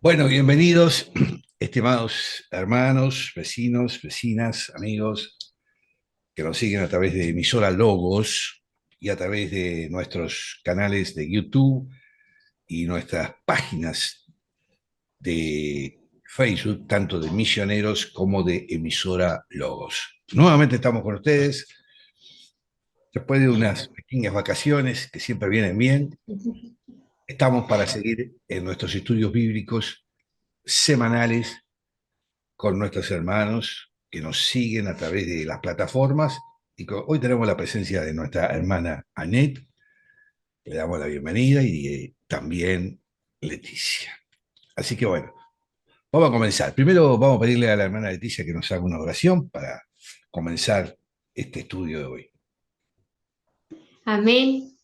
Bueno, bienvenidos, estimados hermanos, vecinos, vecinas, amigos que nos siguen a través de emisora Logos y a través de nuestros canales de YouTube y nuestras páginas de Facebook, tanto de misioneros como de emisora Logos. Nuevamente estamos con ustedes después de unas pequeñas vacaciones que siempre vienen bien. Estamos para seguir en nuestros estudios bíblicos semanales con nuestros hermanos que nos siguen a través de las plataformas. Hoy tenemos la presencia de nuestra hermana Annette, le damos la bienvenida, y también Leticia. Así que bueno, vamos a comenzar. Primero vamos a pedirle a la hermana Leticia que nos haga una oración para comenzar este estudio de hoy. Amén.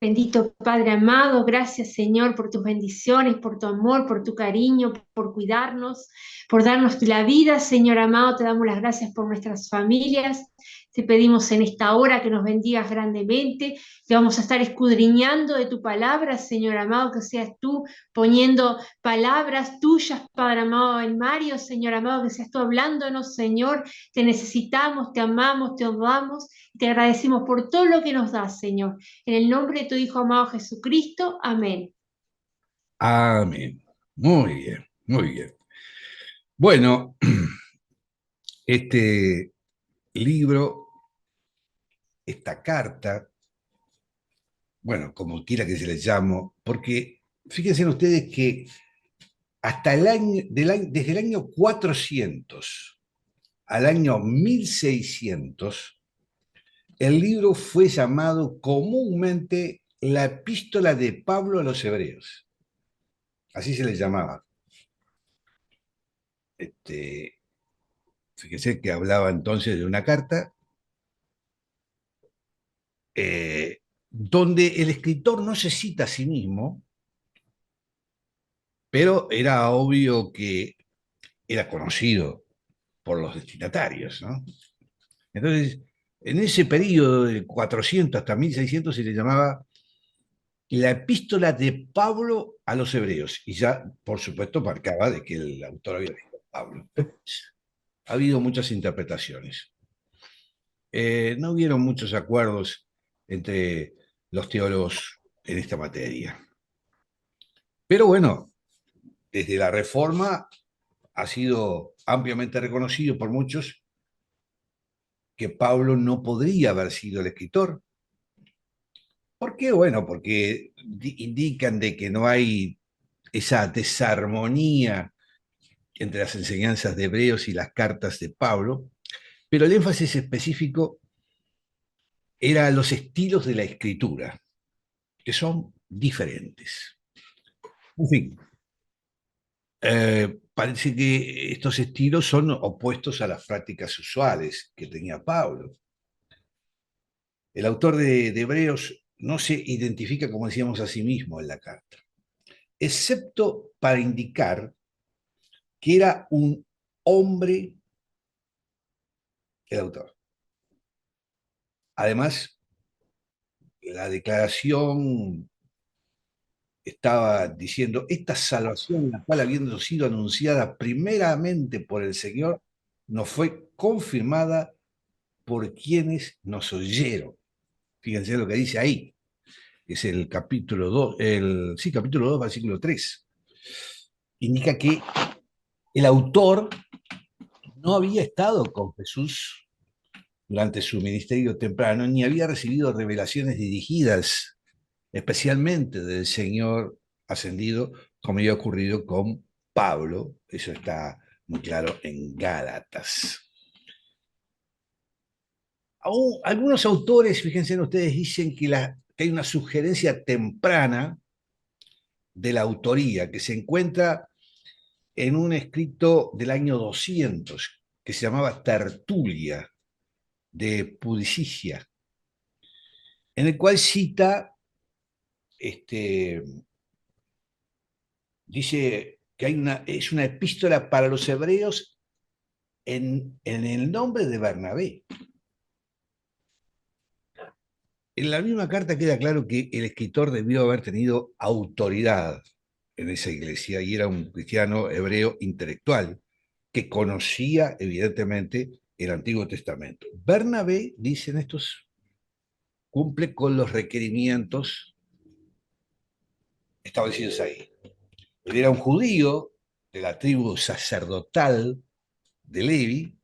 Bendito Padre amado, gracias Señor por tus bendiciones, por tu amor, por tu cariño, por cuidarnos, por darnos la vida. Señor amado, te damos las gracias por nuestras familias. Te pedimos en esta hora que nos bendigas grandemente, que vamos a estar escudriñando de tu palabra, Señor amado, que seas tú poniendo palabras tuyas, Padre amado, en Mario, Señor amado, que seas tú hablándonos, Señor. Te necesitamos, te amamos, te honramos y te agradecemos por todo lo que nos das, Señor. En el nombre de tu Hijo amado Jesucristo. Amén. Amén. Muy bien, muy bien. Bueno, este libro, esta carta, bueno, como quiera que se les llamo, porque fíjense ustedes que hasta desde el año 400 al año 1600, el libro fue llamado comúnmente la Epístola de Pablo a los Hebreos. Así se le llamaba. Fíjense que hablaba entonces de una carta donde el escritor no se cita a sí mismo, pero era obvio que era conocido por los destinatarios, ¿no? Entonces, en ese periodo de 400 hasta 1600 se le llamaba la epístola de Pablo a los hebreos, y ya, por supuesto, marcaba de que el autor había sido Pablo. Ha habido muchas interpretaciones. No hubieron muchos acuerdos entre los teólogos en esta materia. Pero bueno, desde la Reforma ha sido ampliamente reconocido por muchos que Pablo no podría haber sido el escritor. ¿Por qué? Bueno, porque indican de que no hay esa desarmonía entre las enseñanzas de Hebreos y las cartas de Pablo, pero el énfasis específico era los estilos de la escritura, que son diferentes. En fin, parece que estos estilos son opuestos a las prácticas usuales que tenía Pablo. El autor de Hebreos no se identifica, como decíamos, a sí mismo en la carta, excepto para indicar que era un hombre el autor. Además, la declaración estaba diciendo: esta salvación, la cual habiendo sido anunciada primeramente por el Señor, nos fue confirmada por quienes nos oyeron. Fíjense lo que dice ahí. Es el capítulo 2, capítulo 2, versículo 3. Indica que el autor no había estado con Jesús durante su ministerio temprano, ni había recibido revelaciones dirigidas especialmente del Señor ascendido, como ya ha ocurrido con Pablo. Eso está muy claro en Gálatas. Algunos autores, fíjense ustedes, dicen que hay una sugerencia temprana de la autoría que se encuentra en un escrito del año 200 que se llamaba Tertulia de Pudicicia, en el cual cita, dice que es una epístola para los hebreos en el nombre de Bernabé. En la misma carta queda claro que el escritor debió haber tenido autoridad en esa iglesia y era un cristiano hebreo intelectual que conocía evidentemente el Antiguo Testamento. Bernabé, dicen estos, cumple con los requerimientos establecidos ahí. Él era un judío de la tribu sacerdotal de Levi,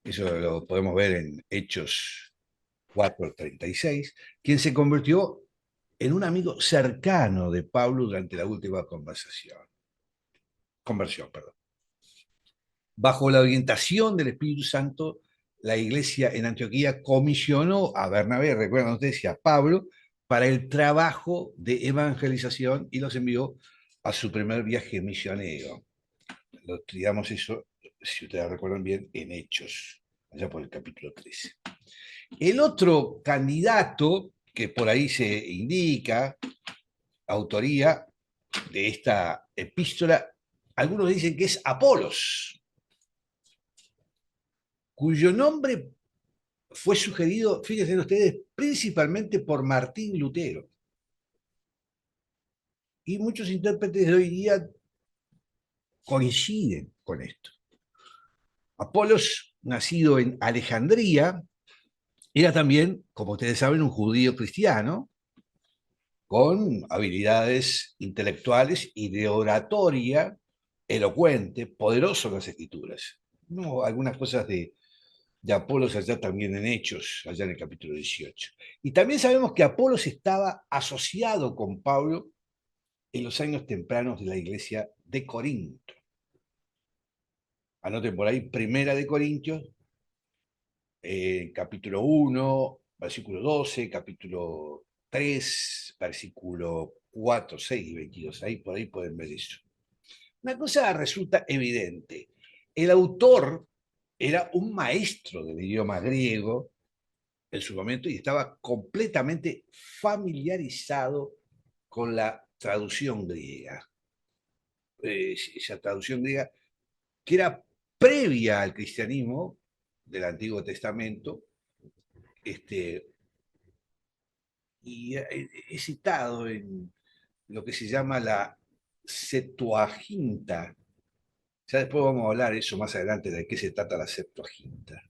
eso lo podemos ver en Hechos 4:36, quien se convirtió en un amigo cercano de Pablo durante la última conversión. Bajo la orientación del Espíritu Santo, la iglesia en Antioquía comisionó a Bernabé, recuerdan ustedes, y a Pablo, para el trabajo de evangelización y los envió a su primer viaje misionero. Lo estudiamos eso, si ustedes recuerdan bien, en Hechos, allá por el capítulo 13. El otro candidato que por ahí se indica, autoría de esta epístola, algunos dicen que es Apolos, cuyo nombre fue sugerido, fíjense ustedes, principalmente por Martín Lutero. Y muchos intérpretes de hoy día coinciden con esto. Apolos, nacido en Alejandría, era también, como ustedes saben, un judío cristiano con habilidades intelectuales y de oratoria elocuente, poderoso en las escrituras. No, algunas cosas de Apolos allá también en Hechos, allá en el capítulo 18. Y también sabemos que Apolos estaba asociado con Pablo en los años tempranos de la iglesia de Corinto. Anoten por ahí, Primera de Corintios, capítulo 1, versículo 12, capítulo 3, versículo 4, 6 y 22. Ahí por ahí pueden ver eso. Una cosa resulta evidente. El autor era un maestro del idioma griego en su momento y estaba completamente familiarizado con la traducción griega. Esa traducción griega que era previa al cristianismo del Antiguo Testamento, y he citado en lo que se llama la Septuaginta. Ya después vamos a hablar eso más adelante de qué se trata la Septuaginta.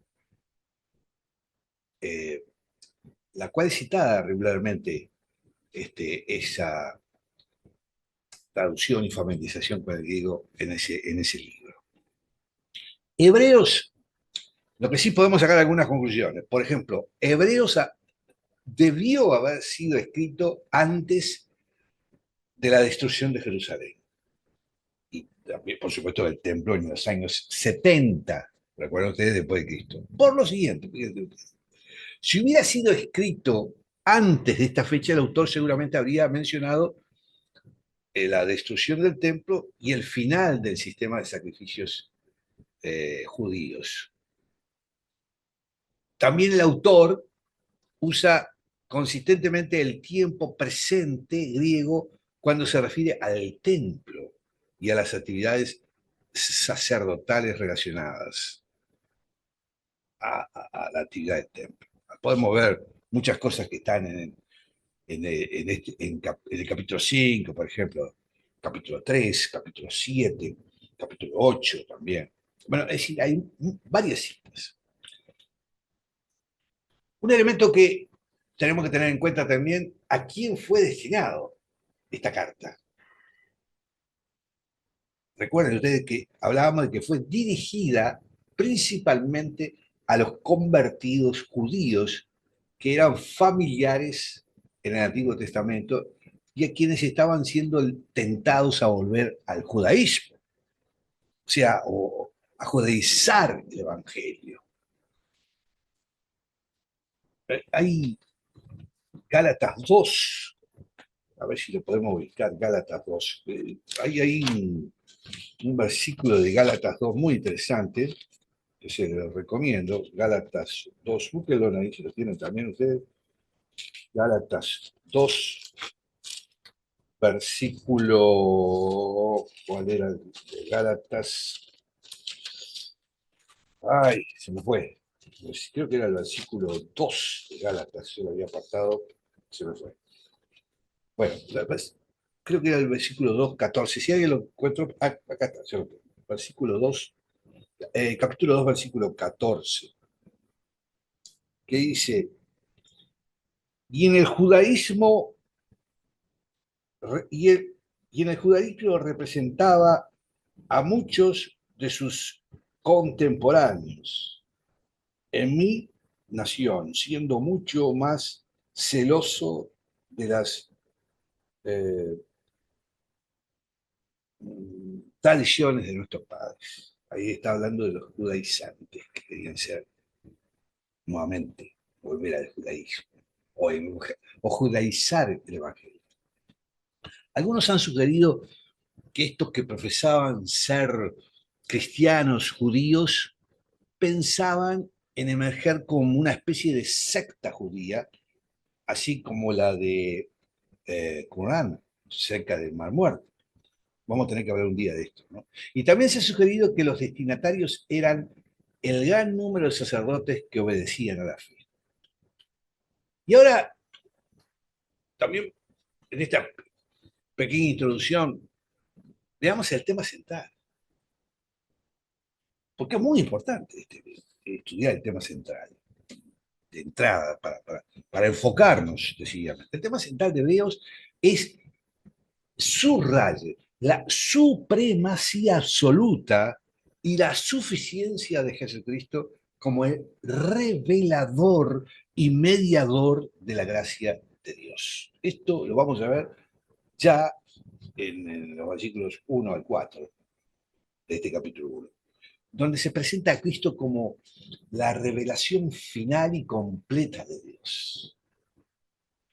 La cual es citada regularmente esa traducción y familiarización con el griego en ese libro. Hebreos, lo que sí podemos sacar algunas conclusiones. Por ejemplo, Hebreos debió haber sido escrito antes de la destrucción de Jerusalén. Y también, por supuesto, del templo en los años 70, recuerden ustedes, después de Cristo. Por lo siguiente, si hubiera sido escrito antes de esta fecha, el autor seguramente habría mencionado la destrucción del templo y el final del sistema de sacrificios judíos. También el autor usa consistentemente el tiempo presente griego cuando se refiere al templo y a las actividades sacerdotales relacionadas a la actividad del templo. Podemos ver muchas cosas que están en el capítulo 5, por ejemplo, capítulo 3, capítulo 7, capítulo 8 también. Bueno, es decir, hay varias citas. Un elemento que tenemos que tener en cuenta también, ¿a quién fue destinado esta carta? Recuerden ustedes que hablábamos de que fue dirigida principalmente a los convertidos judíos que eran familiares en el Antiguo Testamento y a quienes estaban siendo tentados a volver al judaísmo, o sea, a judaizar el Evangelio. Hay Gálatas 2, a ver si lo podemos ubicar, Gálatas 2. Hay ahí un versículo de Gálatas 2 muy interesante, que se lo recomiendo, Gálatas 2, búsquenlo ahí si lo tienen también ustedes. Gálatas 2, versículo, ¿cuál era? Gálatas, ay, se me fue. Creo que era el versículo 2 de Gálatas, yo lo había apartado, se me fue. Bueno, creo que era el versículo 2:14. Si alguien lo encuentra, acá está, yo lo tengo. Versículo 2, capítulo 2, versículo 14, que dice, y en el judaísmo, y, y en el judaísmo representaba a muchos de sus contemporáneos en mi nación, siendo mucho más celoso de las eh, tradiciones de nuestros padres. Ahí está hablando de los judaizantes, que querían ser nuevamente, volver al judaísmo, o judaizar el evangelio. Algunos han sugerido que estos que profesaban ser cristianos judíos pensaban en emerger como una especie de secta judía, así como la de Qumran, cerca del Mar Muerto. Vamos a tener que hablar un día de esto, ¿no? Y también se ha sugerido que los destinatarios eran el gran número de sacerdotes que obedecían a la fe. Y ahora, también en esta pequeña introducción, veamos el tema central, porque es muy importante estudiar el tema central, de entrada, para enfocarnos, decíamos. El tema central de Hebreos es subraye la supremacía absoluta y la suficiencia de Jesucristo como el revelador y mediador de la gracia de Dios. Esto lo vamos a ver ya en los versículos 1 al 4 de este capítulo 1, donde se presenta a Cristo como la revelación final y completa de Dios,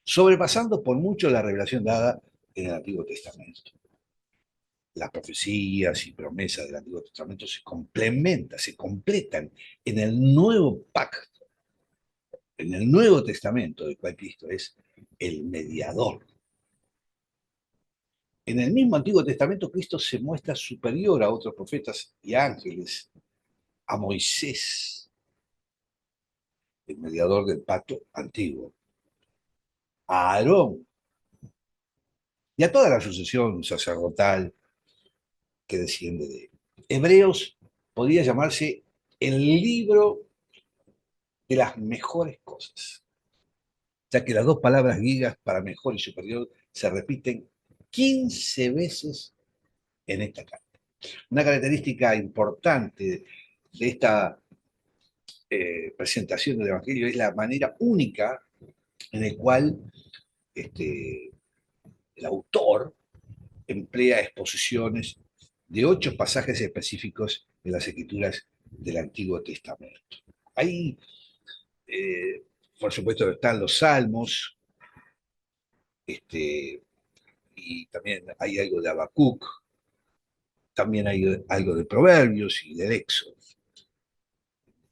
sobrepasando por mucho la revelación dada en el Antiguo Testamento. Las profecías y promesas del Antiguo Testamento se complementan, se completan en el nuevo pacto, en el Nuevo Testamento, del cual Cristo es el mediador. En el mismo Antiguo Testamento, Cristo se muestra superior a otros profetas y ángeles, a Moisés, el mediador del pacto antiguo, a Aarón y a toda la sucesión sacerdotal que desciende de él. Hebreos podría llamarse el libro de las mejores cosas, ya que las dos palabras griegas para mejor y superior se repiten 15 veces en esta carta. Una característica importante de esta presentación del Evangelio es la manera única en la cual el autor emplea exposiciones de 8 pasajes específicos de las escrituras del Antiguo Testamento. Ahí, por supuesto, están los salmos, y también hay algo de Habacuc, también hay algo de Proverbios y del Éxodo,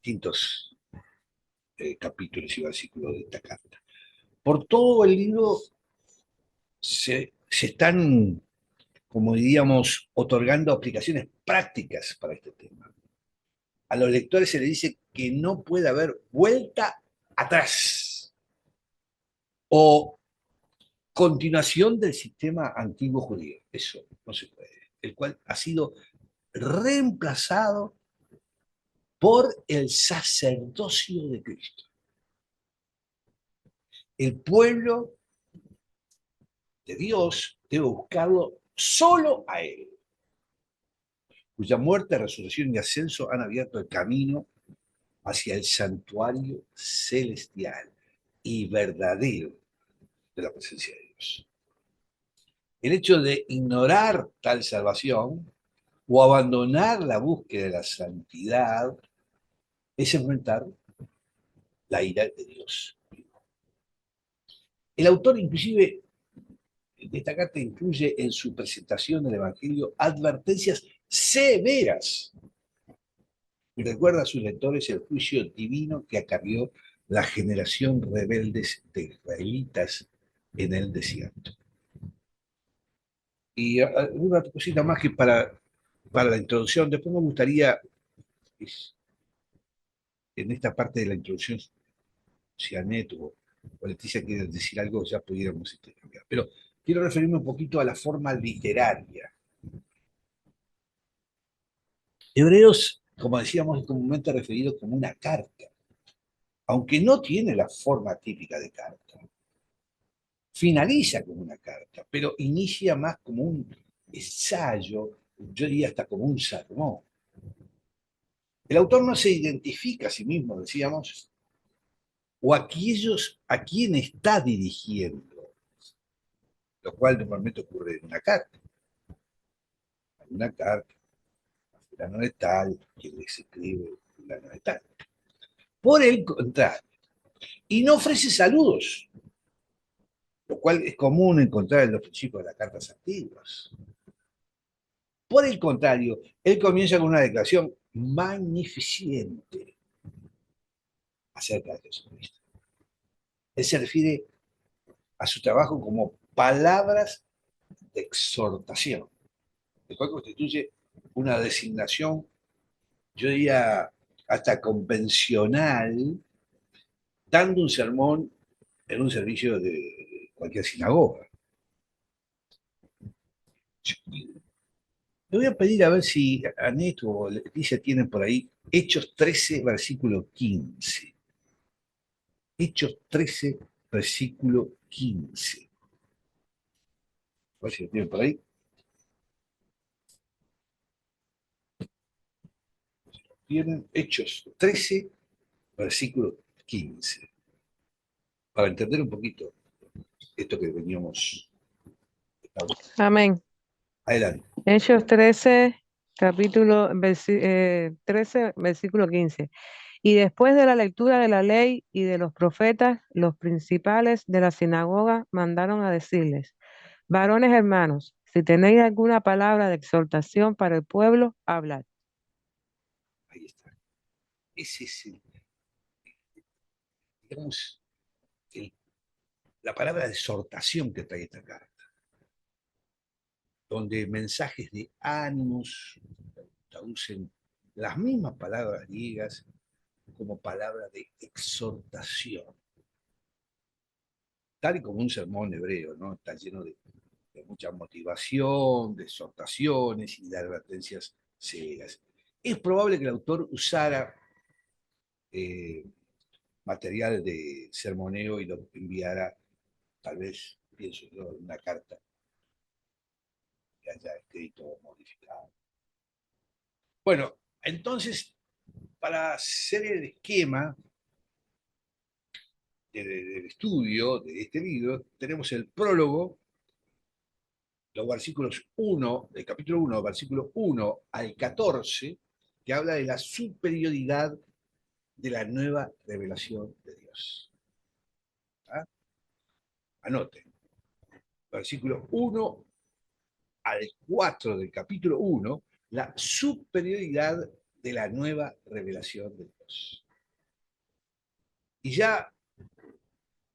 distintos capítulos y versículos de esta carta. Por todo el libro se están, como diríamos, otorgando aplicaciones prácticas para este tema. A los lectores se les dice que no puede haber vuelta atrás o continuación del sistema antiguo judío. Eso no se puede. El cual ha sido reemplazado por el sacerdocio de Cristo. El pueblo de Dios debe buscarlo solo a Él, cuya muerte, resurrección y ascenso han abierto el camino hacia el santuario celestial y verdadero de la presencia de Dios. El hecho de ignorar tal salvación o abandonar la búsqueda de la santidad es enfrentar la ira de Dios. El autor inclusive de esta carta incluye en su presentación del Evangelio advertencias severas y recuerda a sus lectores el juicio divino que acarrió la generación rebeldes de israelitas en el desierto. Y una cosita más que para la introducción, después me gustaría, en esta parte de la introducción, si Anet o Leticia quieren decir algo, ya pudiéramos cambiar. Pero quiero referirme un poquito a la forma literaria. Hebreos, como decíamos, es comúnmente referido como una carta, aunque no tiene la forma típica de carta. Finaliza como una carta, pero inicia más como un ensayo, yo diría hasta como un sermón. El autor no se identifica a sí mismo, decíamos, o aquellos a quien está dirigiendo, lo cual normalmente ocurre en una carta. Hay una carta, fulano de tal, quien les escribe, fulano de tal. Por el contrario, y no ofrece saludos, lo cual es común encontrar en los principios de las cartas antiguas. Por el contrario, él comienza con una declaración magnificente acerca de Jesucristo. Él se refiere a su trabajo como palabras de exhortación, lo cual constituye una designación, yo diría, hasta convencional, dando un sermón en un servicio de cualquier sinagoga. Le voy a pedir a ver si Anet o Leticia tienen por ahí Hechos 13, versículo 15. Hechos 13, versículo 15. A ver si lo tienen por ahí. Tienen Hechos 13, versículo 15. Para entender un poquito esto que veníamos. Amén. Adelante. Hechos 13, 13, versículo 15. Y después de la lectura de la ley y de los profetas, los principales de la sinagoga mandaron a decirles: varones hermanos, si tenéis alguna palabra de exhortación para el pueblo, hablad. Ahí está. Ese es digamos, la palabra de exhortación que trae esta carta, donde mensajes de ánimos traducen las mismas palabras griegas como palabra de exhortación, tal y como un sermón hebreo, ¿no? Está lleno de mucha motivación, de exhortaciones y de advertencias ciegas. Es probable que el autor usara material de sermoneo y lo enviara, tal vez, pienso yo, en una carta que haya escrito o modificado. Bueno, entonces, para hacer el esquema del estudio de este libro, tenemos el prólogo, los versículos 1, del capítulo 1, versículo 1 al 14, que habla de la superioridad de la nueva revelación de Dios. ¿Ah? Anoten, versículo 1 al 4 del capítulo 1, la superioridad de la nueva revelación de Dios. Y ya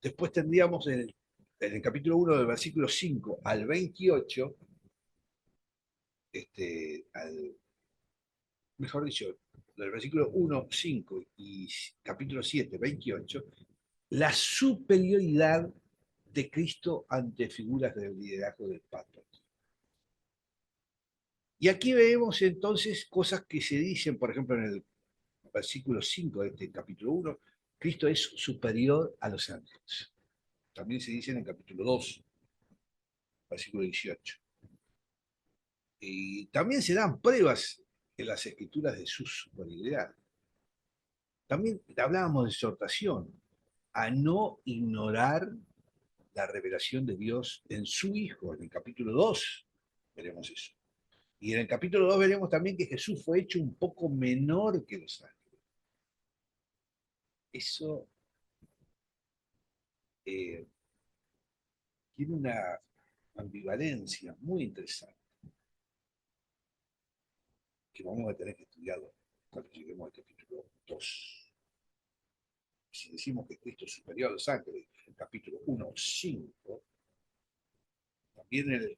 después tendríamos en el capítulo 1 del versículo 5 al 28, mejor dicho, del versículo 1, 5 y capítulo 7, 28, la superioridad de Cristo ante figuras del liderazgo del Papa. Y aquí vemos entonces cosas que se dicen, por ejemplo, en el versículo 5 de este capítulo 1, Cristo es superior a los ángeles. También se dice en el capítulo 2, versículo 18. Y también se dan pruebas en las escrituras de su superioridad. También hablábamos de exhortación, a no ignorar la revelación de Dios en su Hijo. En el capítulo 2 veremos eso. Y en el capítulo 2 veremos también que Jesús fue hecho un poco menor que los ángeles. Eso tiene una ambivalencia muy interesante que vamos a tener que estudiarlo cuando lleguemos al capítulo 2. Si decimos que Cristo es superior a los ángeles, en el capítulo 1, 5, también en el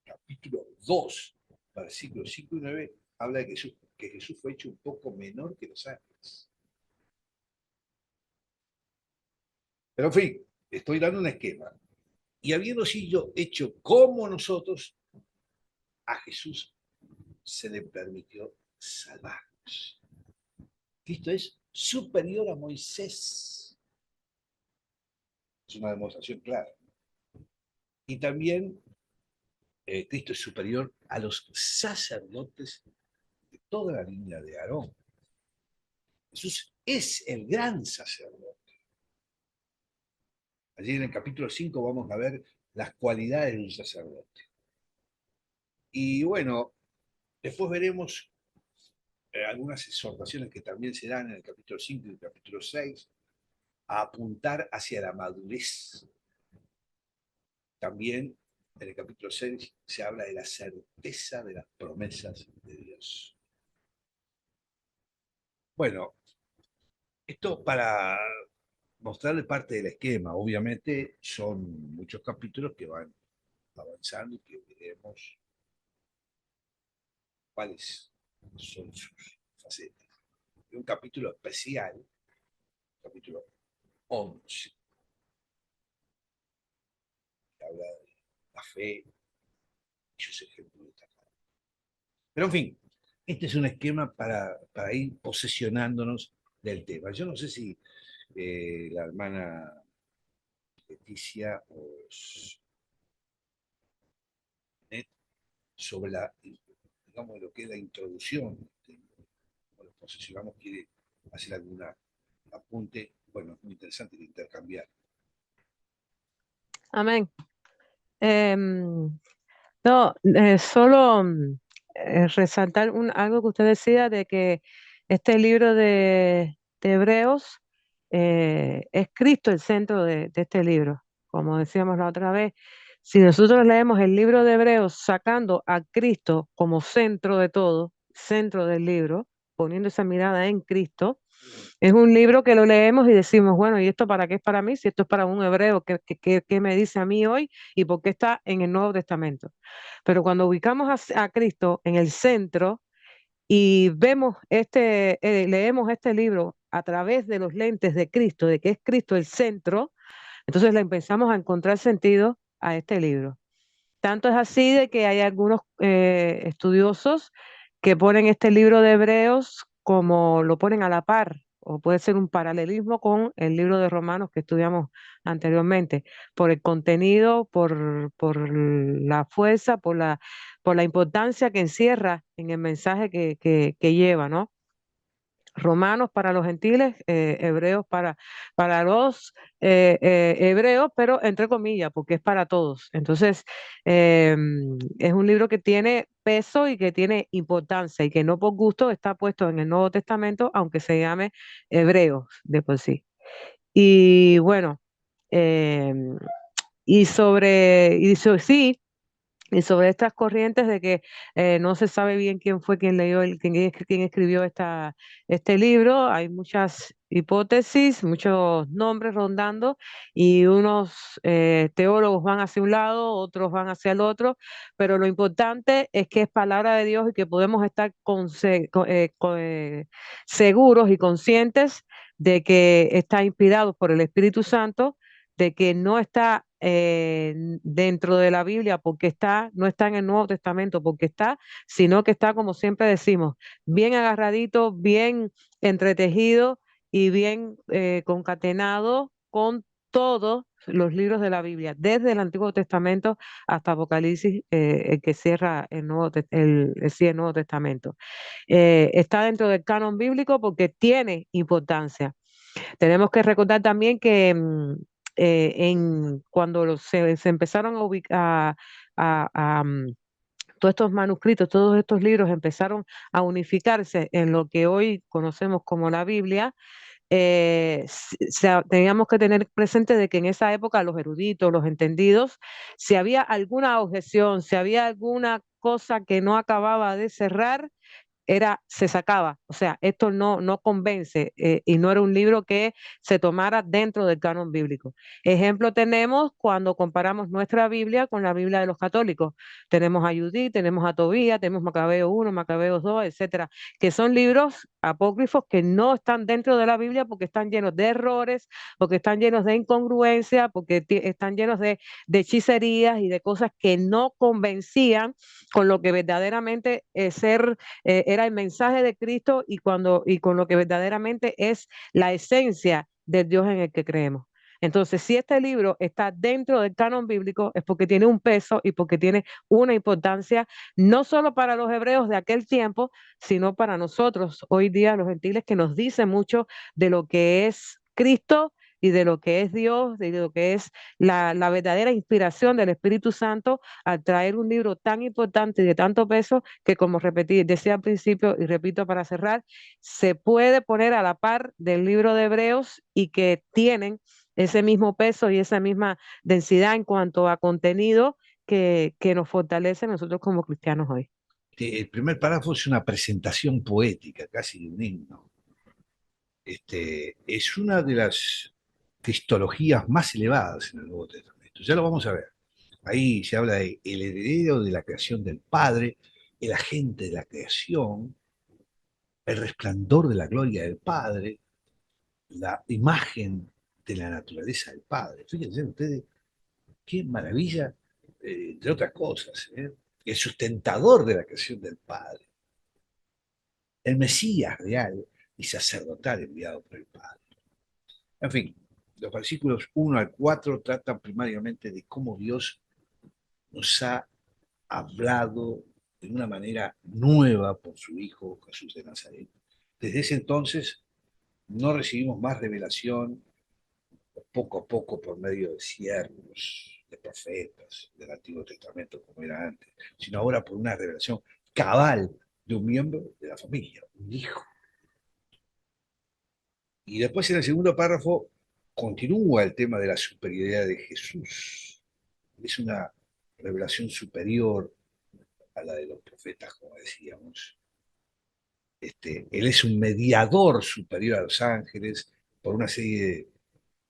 capítulo 2, versículos 5 y 9, habla de que Jesús fue hecho un poco menor que los ángeles. Pero en fin, estoy dando un esquema. y habiendo sido hecho como nosotros, a Jesús se le permitió salvarnos. Cristo es superior a Moisés. Es una demostración clara. Y también Cristo es superior a los sacerdotes de toda la línea de Aarón. Jesús es el gran sacerdote. Allí en el capítulo 5 vamos a ver las cualidades de un sacerdote. Y bueno, después veremos algunas exhortaciones que también se dan en el capítulo 5 y el capítulo 6 a apuntar hacia la madurez. También en el capítulo 6 se habla de la certeza de las promesas de Dios. Bueno, esto para mostrarle parte del esquema. Obviamente son muchos capítulos que van avanzando y que veremos cuáles son sus facetas. Hay un capítulo especial, capítulo 11, que habla de la fe y sus ejemplos destacados. Pero en fin, este es un esquema para ir posesionándonos del tema. Yo no sé si la hermana Leticia os sobre la, digamos, lo que es la introducción, bueno, posesionamos quiere hacer alguna apunte, bueno, es muy interesante de intercambiar. Amén. No, solo resaltar algo que usted decía de que este libro de Hebreos es Cristo el centro de este libro. Como decíamos la otra vez, si nosotros leemos el libro de Hebreos sacando a Cristo como centro de todo, centro del libro, poniendo esa mirada en Cristo, es un libro que lo leemos y decimos, bueno, ¿y esto para qué es para mí? Si esto es para un hebreo, ¿qué me dice a mí hoy? ¿Y por qué está en el Nuevo Testamento? Pero cuando ubicamos a Cristo en el centro y vemos leemos este libro a través de los lentes de Cristo, de que es Cristo el centro, entonces le empezamos a encontrar sentido a este libro. Tanto es así de que hay algunos estudiosos que ponen este libro de Hebreos como lo ponen a la par, o puede ser un paralelismo con el libro de Romanos que estudiamos anteriormente, por el contenido, por la fuerza, por la importancia que encierra en el mensaje que lleva, ¿no? Romanos para los gentiles, hebreos para los hebreos, pero entre comillas, porque es para todos. Entonces, es un libro que tiene peso y que tiene importancia y que no por gusto está puesto en el Nuevo Testamento, aunque se llame Hebreos de por sí. Y bueno, em, sí. Y sobre estas corrientes de que no se sabe bien quién fue quien leyó, quién escribió este libro, hay muchas hipótesis, muchos nombres rondando y unos teólogos van hacia un lado, otros van hacia el otro, pero lo importante es que es palabra de Dios y que podemos estar seguros y conscientes de que está inspirado por el Espíritu Santo, de que no está dentro de la Biblia porque está, no está en el Nuevo Testamento porque está, sino que está, como siempre decimos, bien agarradito, bien entretejido y bien concatenado con todos los libros de la Biblia, desde el Antiguo Testamento hasta Apocalipsis, el que cierra el Nuevo Testamento. Está dentro del canon bíblico porque tiene importancia. Tenemos que recordar también que cuando se empezaron a ubicar, todos estos manuscritos, todos estos libros empezaron a unificarse en lo que hoy conocemos como la Biblia, teníamos que tener presente de que en esa época los eruditos, los entendidos, si había alguna objeción, si había alguna cosa que no acababa de cerrar, se sacaba. O sea, esto no convence y no era un libro que se tomara dentro del canon bíblico. Ejemplo tenemos cuando comparamos nuestra Biblia con la Biblia de los católicos. Tenemos a Judith, tenemos a Tobías, tenemos Macabeo 1, Macabeos 2, etcétera, que son libros apócrifos que no están dentro de la Biblia porque están llenos de errores, porque están llenos de incongruencia, porque están llenos de hechicerías y de cosas que no convencían con lo que verdaderamente era el mensaje de Cristo y con lo que verdaderamente es la esencia del Dios en el que creemos. Entonces, si este libro está dentro del canon bíblico, es porque tiene un peso y porque tiene una importancia, no solo para los hebreos de aquel tiempo, sino para nosotros hoy día, los gentiles, que nos dice mucho de lo que es Cristo y de lo que es Dios, de lo que es la verdadera inspiración del Espíritu Santo al traer un libro tan importante y de tanto peso que, como repetí, decía al principio y repito para cerrar, se puede poner a la par del libro de Hebreos y que tienen ese mismo peso y esa misma densidad en cuanto a contenido que nos fortalece a nosotros como cristianos hoy. El primer párrafo es una presentación poética, casi de un himno. Es una de las cristologías más elevadas en el Nuevo Testamento. Ya lo vamos a ver. Ahí se habla de el heredero de la creación del Padre, el agente de la creación, el resplandor de la gloria del Padre, la imagen de la naturaleza del Padre. Fíjense ustedes, qué maravilla, entre otras cosas, ¿eh? El sustentador de la creación del Padre, el Mesías real y sacerdotal enviado por el Padre. En fin, los versículos 1 al 4 tratan primariamente de cómo Dios nos ha hablado de una manera nueva por su Hijo Jesús de Nazaret. Desde ese entonces no recibimos más revelación poco a poco por medio de siervos, de profetas del Antiguo Testamento como era antes, sino ahora por una revelación cabal de un miembro de la familia, un hijo. Y después en el segundo párrafo continúa el tema de la superioridad de Jesús. Es una revelación superior a la de los profetas, como decíamos. Él es un mediador superior a los ángeles por una serie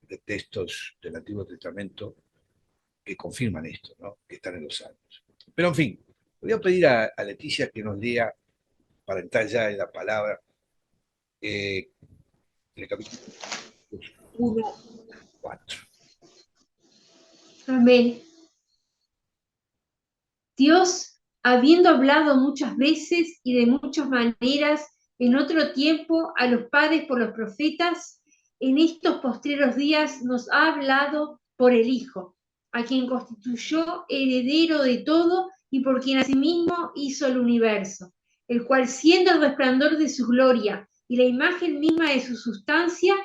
de textos del Antiguo Testamento que confirman esto, ¿no? Que están en los Salmos. Pero en fin, voy a pedir a Leticia que nos lea, para entrar ya en la palabra, en el capítulo 1, 4. Amén. Dios, habiendo hablado muchas veces y de muchas maneras en otro tiempo a los padres por los profetas, en estos postreros días nos ha hablado por el Hijo, a quien constituyó heredero de todo y por quien asimismo hizo el universo, el cual, siendo el resplandor de su gloria y la imagen misma de su sustancia,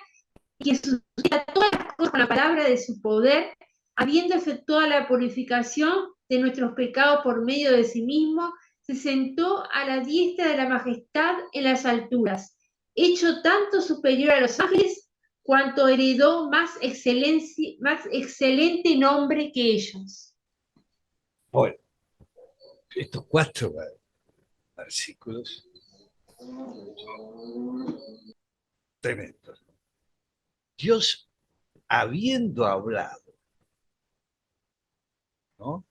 y que sustenta todas las cosas con la palabra de su poder, habiendo efectuado la purificación de nuestros pecados por medio de sí mismo, se sentó a la diestra de la majestad en las alturas, hecho tanto superior a los ángeles, cuanto heredó más excelente nombre que ellos. Bueno, estos 4 versículos tremendos. Dios, habiendo hablado, ¿no?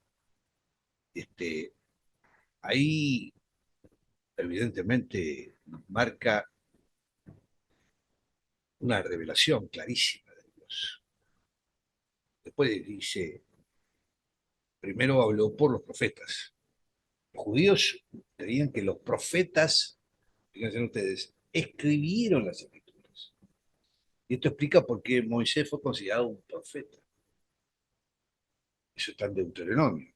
Ahí evidentemente nos marca una revelación clarísima de Dios. Después dice, primero habló por los profetas. Los judíos creían que los profetas, fíjense ustedes, escribieron las escrituras. Y esto explica por qué Moisés fue considerado un profeta. Eso está en Deuteronomio,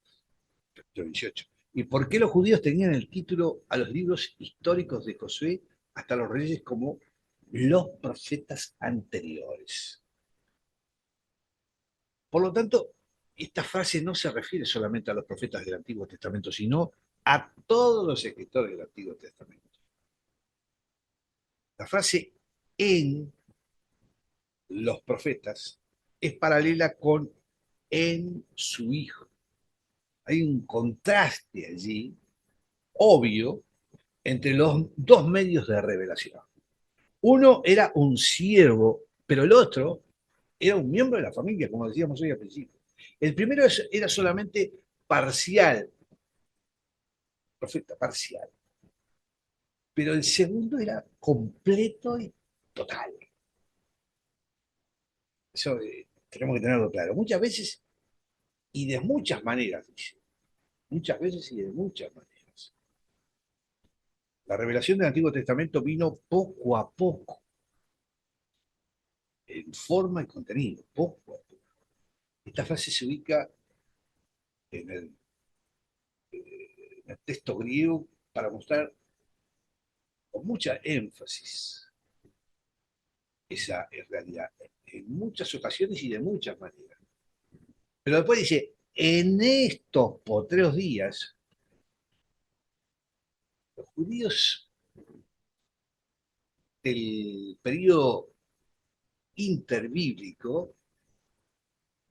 capítulo 18. ¿Y por qué los judíos tenían el título a los libros históricos de Josué hasta los reyes como los profetas anteriores? Por lo tanto, esta frase no se refiere solamente a los profetas del Antiguo Testamento, sino a todos los escritores del Antiguo Testamento. La frase en los profetas es paralela con en su Hijo. Hay un contraste allí, obvio, entre los dos medios de revelación. Uno era un siervo, pero el otro era un miembro de la familia, como decíamos hoy al principio. El primero era solamente parcial, profeta parcial, pero el segundo era completo y total. Eso tenemos que tenerlo claro. Muchas veces y de muchas maneras, dice. Muchas veces y de muchas maneras. La revelación del Antiguo Testamento vino poco a poco, en forma y contenido, poco a poco. Esta frase se ubica en el texto griego para mostrar con mucha énfasis esa realidad, en muchas ocasiones y de muchas maneras. Pero después dice, en estos potreros días, los judíos del periodo interbíblico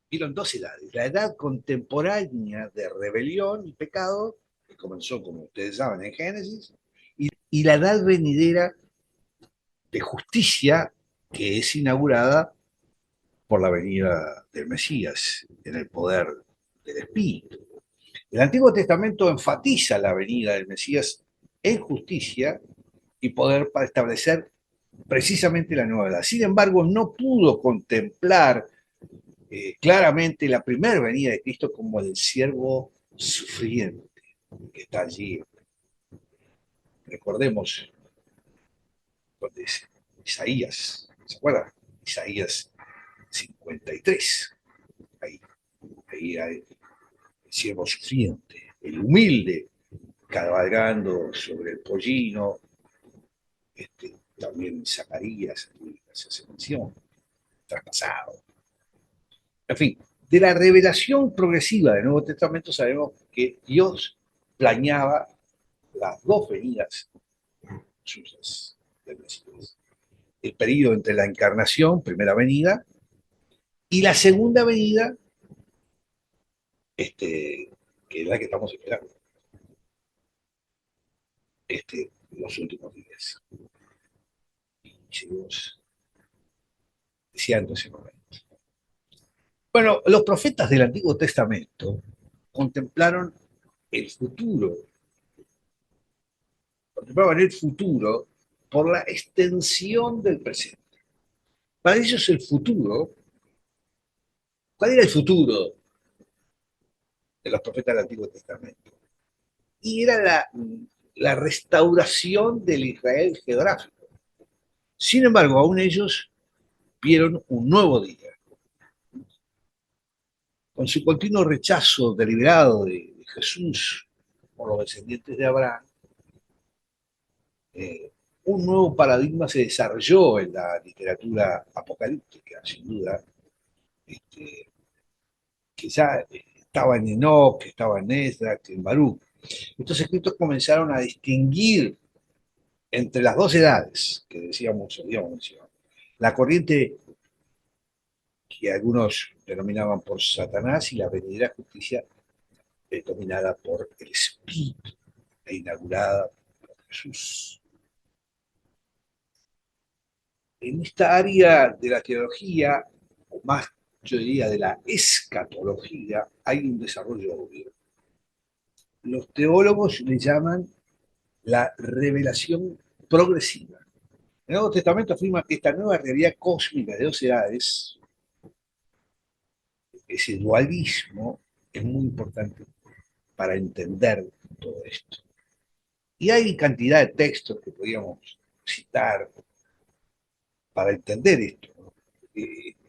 vieron dos edades. La edad contemporánea de rebelión y pecado, que comenzó, como ustedes saben, en Génesis, y la edad venidera de justicia, que es inaugurada por la venida del Mesías en el poder del Espíritu. El Antiguo Testamento enfatiza la venida del Mesías en justicia y poder para establecer precisamente la nueva edad. Sin embargo, no pudo contemplar claramente la primera venida de Cristo como el siervo sufriente que está allí. Recordemos donde es Isaías, ¿se acuerdan? Isaías 53. Ahí hay el siervo sufriente, el humilde, cabalgando sobre el pollino, también Zacarías, se hace mención, traspasado. En fin, de la revelación progresiva del Nuevo Testamento sabemos que Dios planeaba las dos venidas suyas del Mesías. El periodo entre la encarnación, primera venida, y la segunda venida, que es la que estamos esperando, los últimos días. Y seguimos deseando ese momento. Bueno, los profetas del Antiguo Testamento contemplaban el futuro por la extensión del presente. Para ellos el futuro, ¿cuál era el futuro de los profetas del Antiguo Testamento? Y era la restauración del Israel geográfico. Sin embargo, aún ellos vieron un nuevo día. Con su continuo rechazo deliberado de Jesús por los descendientes de Abraham, un nuevo paradigma se desarrolló en la literatura apocalíptica, sin duda, que ya estaba en Enoch, que estaba en Esdras, en Baruch. Estos escritos comenzaron a distinguir entre las dos edades que decíamos, habíamos mencionado. La corriente que algunos denominaban por Satanás y la venidera justicia dominada por el Espíritu e inaugurada por Jesús. En esta área de la teología, o más yo diría de la escatología, hay un desarrollo obvio. Los teólogos le llaman la revelación progresiva. El Nuevo Testamento afirma que esta nueva realidad cósmica de dos edades, ese dualismo, es muy importante para entender todo esto. Y hay cantidad de textos que podríamos citar para entender esto, ¿no?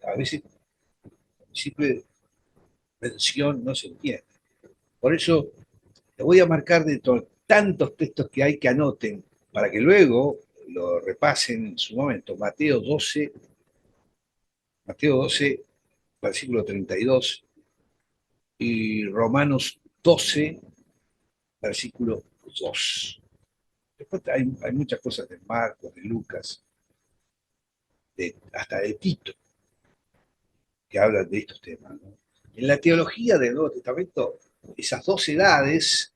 A veces, simple mención no se entiende. Por eso, le voy a marcar de tantos textos que hay que anoten, para que luego lo repasen en su momento. Mateo 12, versículo 32, y Romanos 12, versículo 2. Después hay muchas cosas de Marcos, de Lucas, hasta de Tito, que hablan de estos temas, ¿no? En la teología del Nuevo Testamento, esas dos edades,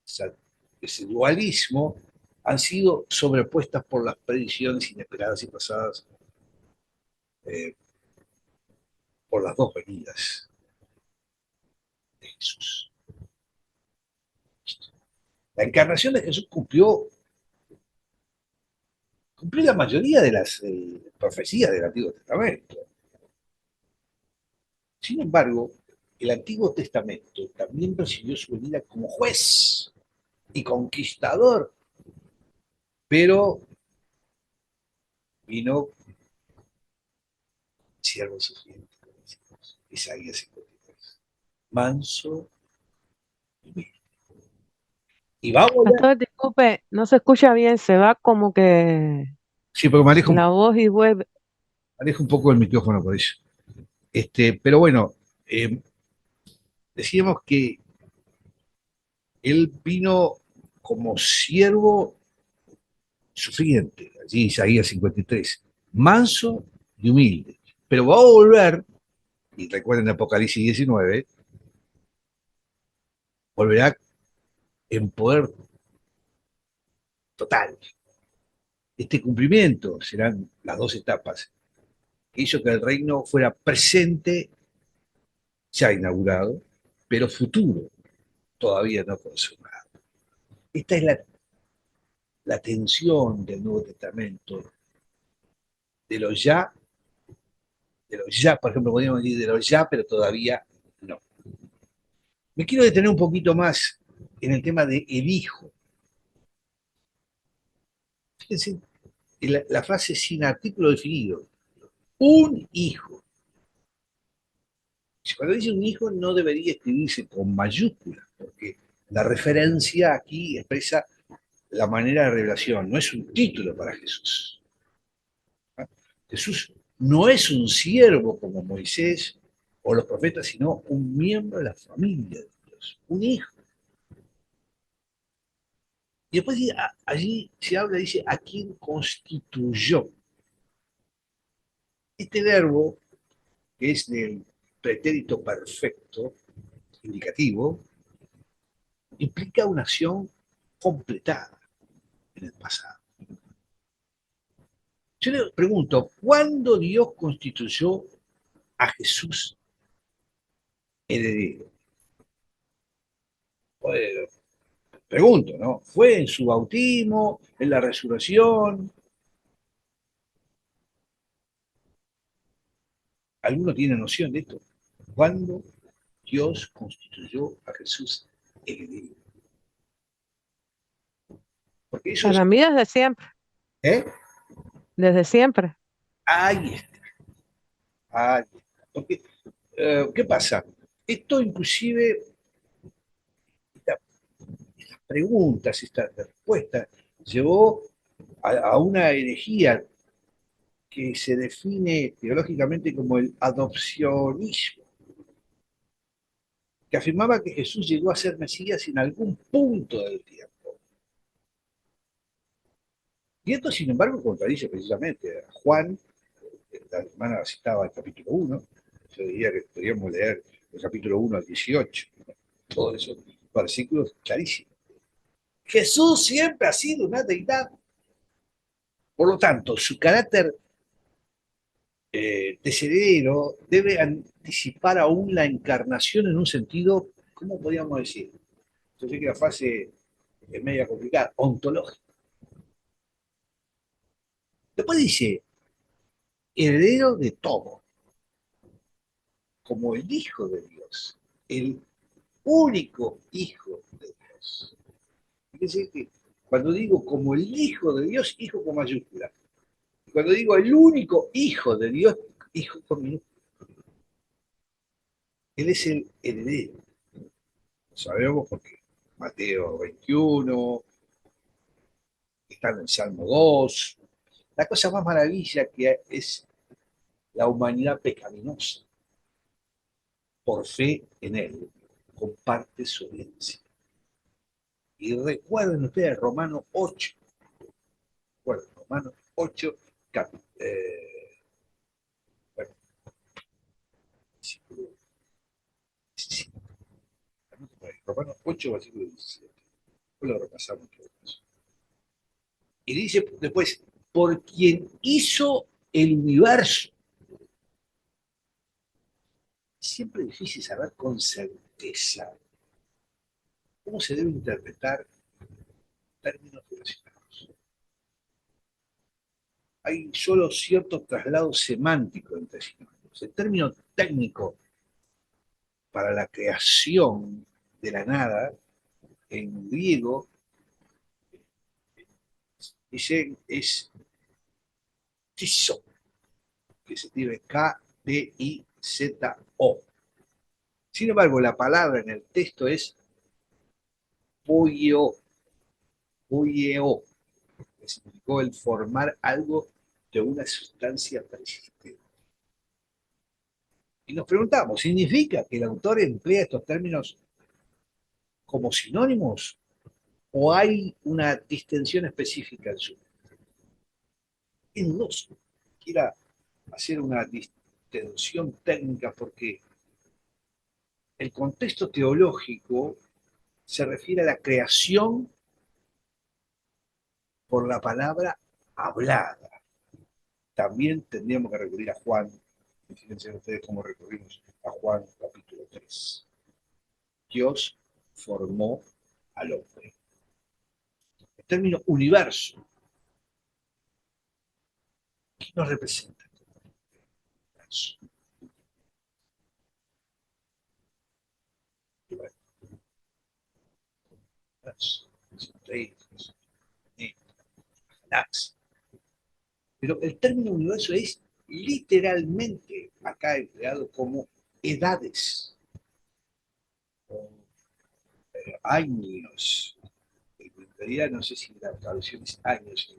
esa ese dualismo, han sido sobrepuestas por las predicciones inesperadas y pasadas eh, por las dos venidas de Jesús. La encarnación de Jesús cumplió la mayoría de las profecías del Antiguo Testamento. Sin embargo, el Antiguo Testamento también recibió su venida como juez y conquistador, pero vino siervo sufriente, Isaías 53, manso y humilde. Y va a volver. Pastor, disculpe, no se escucha bien, se va como que Sí, porque la voz y vuelve. manejo un poco el micrófono por eso. Pero bueno, decíamos que él vino como siervo sufriente, allí Isaías 53, manso y humilde. Pero va a volver, y recuerden Apocalipsis 19, volverá en poder total. Este cumplimiento serán las dos etapas que hizo que el reino fuera presente, ya inaugurado, pero futuro, todavía no consumado. Esta es la tensión del Nuevo Testamento, de los ya, por ejemplo, podríamos decir de los ya, pero todavía no. Me quiero detener un poquito más en el tema de el hijo. Fíjense, la frase sin artículo definido, un hijo. Cuando dice un hijo no debería escribirse con mayúsculas, porque la referencia aquí expresa la manera de revelación, no es un título para Jesús. Jesús no es un siervo como Moisés o los profetas, sino un miembro de la familia de Dios, un hijo. Y después allí se habla, dice, a quien constituyó. Este verbo, que es del pretérito perfecto, indicativo, implica una acción completada en el pasado. Yo le pregunto, ¿cuándo Dios constituyó a Jesús heredero? Bueno, pregunto, ¿no? ¿Fue en su bautismo, en la resurrección? ¿Alguno tiene noción de esto? ¿Cuándo Dios constituyó a Jesús heredero? Porque eso es... Para mí desde siempre, ¿Eh? desde siempre. Ahí está, ahí está. Porque, ¿qué pasa? Esto inclusive, estas preguntas, estas respuestas, llevó a una herejía que se define teológicamente como el adopcionismo, que afirmaba que Jesús llegó a ser Mesías en algún punto del tiempo. Y esto, sin embargo, contradice precisamente a Juan, la hermana citaba el capítulo 1, yo diría que podríamos leer el capítulo 1 al 18, todos esos versículos clarísimos. Jesús siempre ha sido una deidad, por lo tanto, su carácter heredero debe anticipar aún la encarnación en un sentido, ¿cómo podríamos decir? Yo sé que la frase es media complicada, ontológica. Después dice, heredero de todo, como el Hijo de Dios, el único Hijo de Dios. Fíjense que cuando digo como el Hijo de Dios, hijo con mayúscula. Cuando digo el único Hijo de Dios, hijo con minúscula. Él es el heredero. Lo sabemos porque Mateo 21, está en el Salmo 2. La cosa más maravilla que es la humanidad pecaminosa, por fe en Él, comparte su herencia. Y recuerden ustedes Romanos 8, Romanos 8, bueno, versículo 17. Romanos 8, versículo 17. Lo repasamos todos. Y dice después, por quien hizo el universo. Siempre es difícil saber con certeza cómo se debe interpretar términos relacionados. Hay solo ciertos traslados semánticos entre sinónimos. El término técnico para la creación de la nada en griego dice es tizo, que se escribe K-T-I-Z-O. Sin embargo, la palabra en el texto es poieo, que significó el formar algo de una sustancia persistente. Y nos preguntamos, ¿significa que el autor emplea estos términos como sinónimos o hay una distinción específica en su? Es dudoso. Quiera hacer una distinción técnica porque el contexto teológico se refiere a la creación por la palabra hablada. También tendríamos que recurrir a Juan. Fíjense ustedes cómo recurrimos a Juan capítulo 3. Dios formó al hombre. El término universo, ¿qué nos representa? Universo. Pero el término universo es literalmente acá empleado como edades, o años. En realidad no sé si la traducción es años,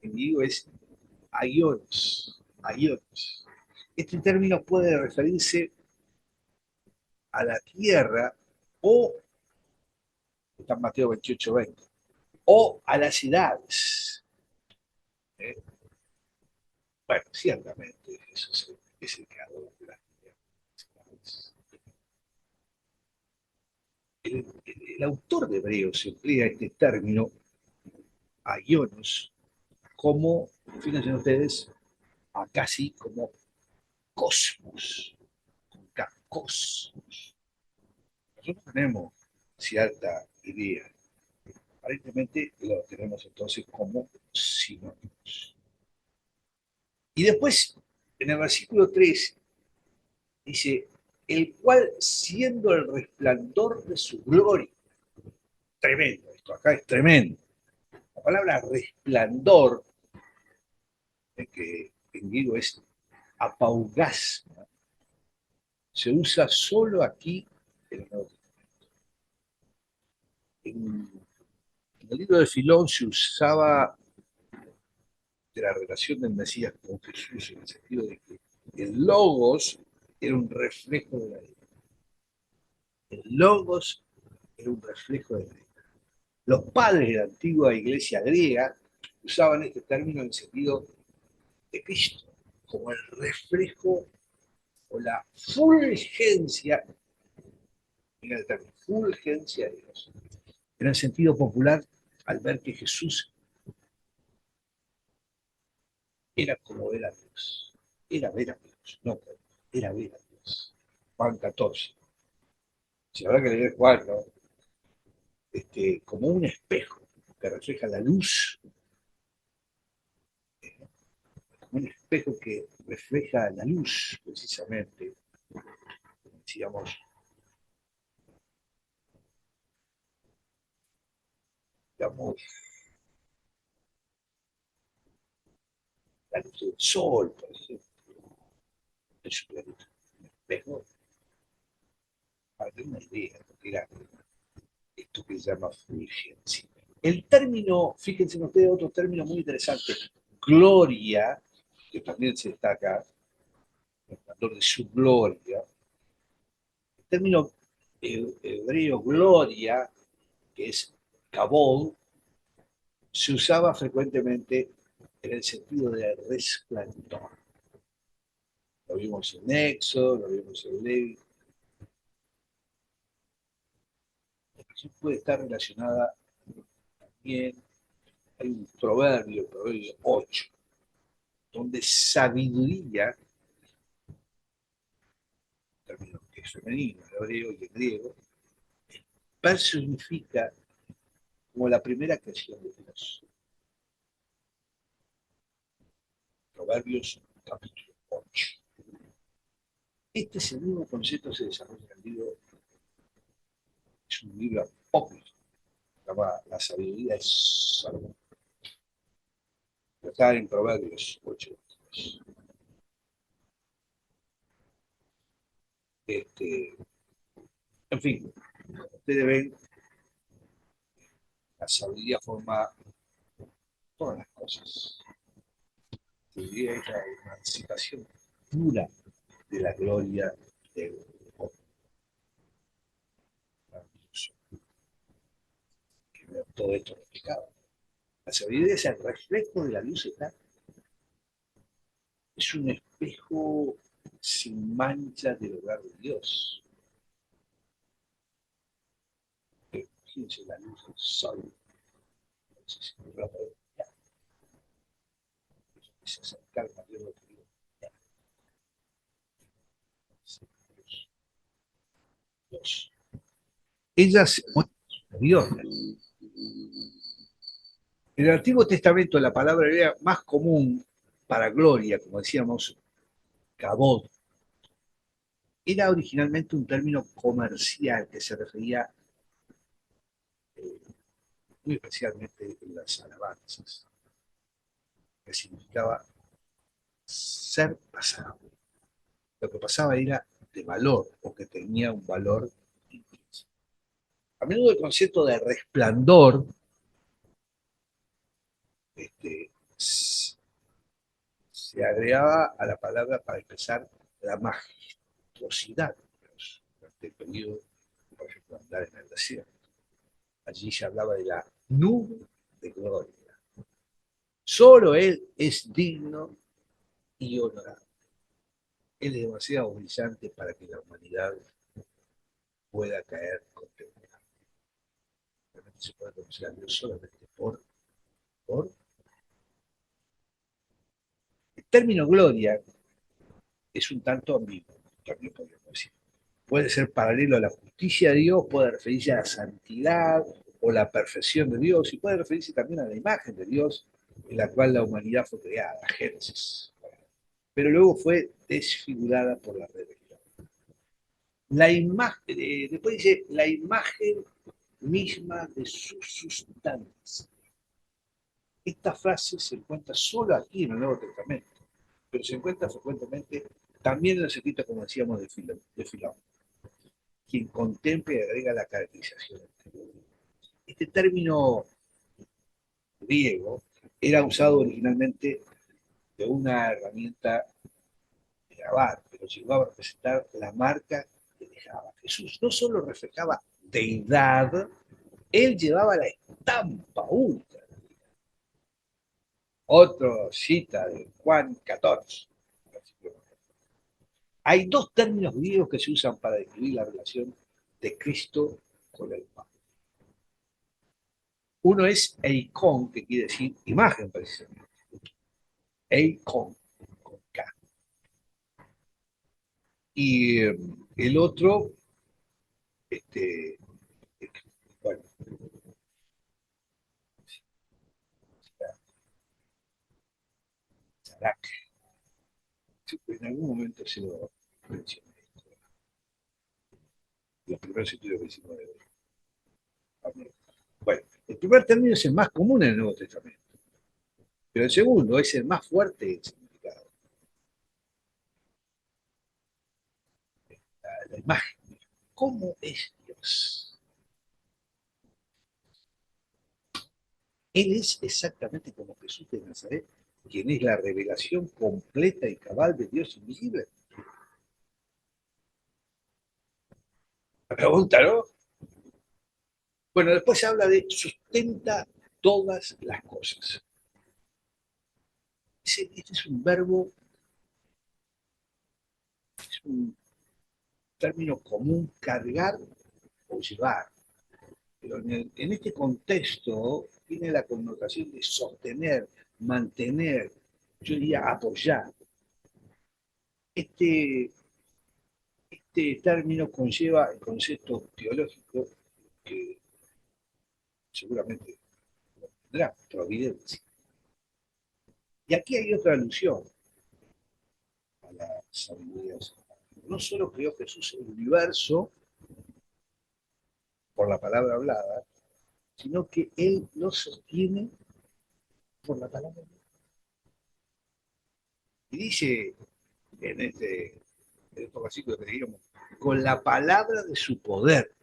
en griego es aionos, aionos. Este término puede referirse a la tierra o, está en Mateo 28:20, o a las edades. ¿Eh? Bueno, ciertamente Jesús es el creador de las edades. El autor de Hebreos emplea este término, aionos, como, fíjense ustedes, acá sí, como cosmos, cosmos. Nosotros tenemos cierta idea. Aparentemente lo tenemos entonces como sinónimos. Y después, en el versículo 3, dice, el cual siendo el resplandor de su gloria. Tremendo, esto acá es tremendo. La palabra resplandor, que en griego es apaugasma, se usa solo aquí en el Nuevo Testamento. En el libro de Filón se usaba de la relación del Mesías con Jesús en el sentido de que el logos era un reflejo de la vida. El logos era un reflejo de la vida. Los padres de la antigua iglesia griega usaban este término en el sentido de Cristo, como el reflejo o la fulgencia, en el término, fulgencia de Dios. En el sentido popular, al ver que Jesús era como ver a Dios. Era ver a Dios, no, era ver a Dios. Juan 14. Si habrá que leer Juan, ¿no? Como un espejo que refleja la luz, como un espejo que refleja la luz, precisamente, digamos, la luz del sol, por ejemplo, de su planeta. Un espejo, para tener una idea, porque era esto que se llama fulgencia. El término, fíjense ustedes, otro término muy interesante, gloria, que también se destaca, el valor de su gloria. El término hebreo gloria, que es kabod, se usaba frecuentemente en el sentido de resplandor. Lo vimos en Éxodo, lo vimos en Levítico. La expresión puede estar relacionada también hay un proverbio, el proverbio 8, donde sabiduría, término que es femenino, en hebreo y en griego, personifica como la primera creación de Dios. Proverbios capítulo 8. Este es el mismo concepto que se desarrolla en el libro, es un libro apócrifo, se llama La sabiduría es Salomón. Está en Proverbios 8. En fin, ustedes ven, la sabiduría forma todas las cosas. La sabiduría es la emancipación pura de la gloria del hombre. Que veo todo esto explicado. La sabiduría es el reflejo de la luz eterna. Es un espejo sin mancha del hogar de Dios. Fíjense la luz del sol. Entonces, no la podemos mirar. Es acercar mayor lo que digo. Dios. Ella se muestra superior. En el Antiguo Testamento la palabra hebrea más común para gloria, como decíamos, kabod, era originalmente un término comercial que se refería muy especialmente en las alabanzas, que significaba ser pasado. Lo que pasaba era de valor o que tenía un valor intrínseco. A menudo el concepto de resplandor se agregaba a la palabra para expresar la majestuosidad de Dios durante el periodo, por ejemplo, andar en el desierto. Allí se hablaba de la nube de gloria. Solo Él es digno y honorable. Él es demasiado brillante para que la humanidad pueda caer contemplada. Realmente se puede conocer a Dios solamente por. El término gloria es un tanto ambiguo, también podríamos decir. Puede ser paralelo a la justicia de Dios, puede referirse a la santidad o la perfección de Dios, y puede referirse también a la imagen de Dios en la cual la humanidad fue creada, Génesis. Pero luego fue desfigurada por la rebelión. La imagen, después dice, la imagen misma de su sustancia. Esta frase se encuentra solo aquí en el Nuevo Testamento, pero se encuentra frecuentemente también en los escritos, como decíamos, de Filón, quien contempla y agrega la caracterización anterior. Este término griego era usado originalmente de una herramienta de grabar, pero llegó a representar la marca que dejaba Jesús. No solo reflejaba deidad, él llevaba la estampa única. Otro cita de Juan 14. Hay dos términos griegos que se usan para describir la relación de Cristo con el Padre. Uno es eikon, que quiere decir imagen precisamente. Eikon, con K. Y el otro, bueno, Sarak. En algún momento se lo mencioné. Los primeros estudios que hicimos de hoy. Bueno, el primer término es el más común en el Nuevo Testamento, pero el segundo es el más fuerte en significado. La imagen. ¿Cómo es Dios? Él es exactamente como Jesús de Nazaret, quien es la revelación completa y cabal de Dios invisible. La pregunta, ¿no? Bueno, después se habla de sustenta todas las cosas. Este es un verbo, es un término común, cargar o llevar. Pero en este contexto tiene la connotación de sostener, mantener, yo diría apoyar. Este término conlleva el concepto teológico que seguramente tendrá providencia. Y aquí hay otra alusión a la sabiduría. No solo creó Jesús el universo por la palabra hablada, sino que Él lo sostiene por la palabra hablada. Y dice en estos versículos que leíamos, con la palabra de su poder.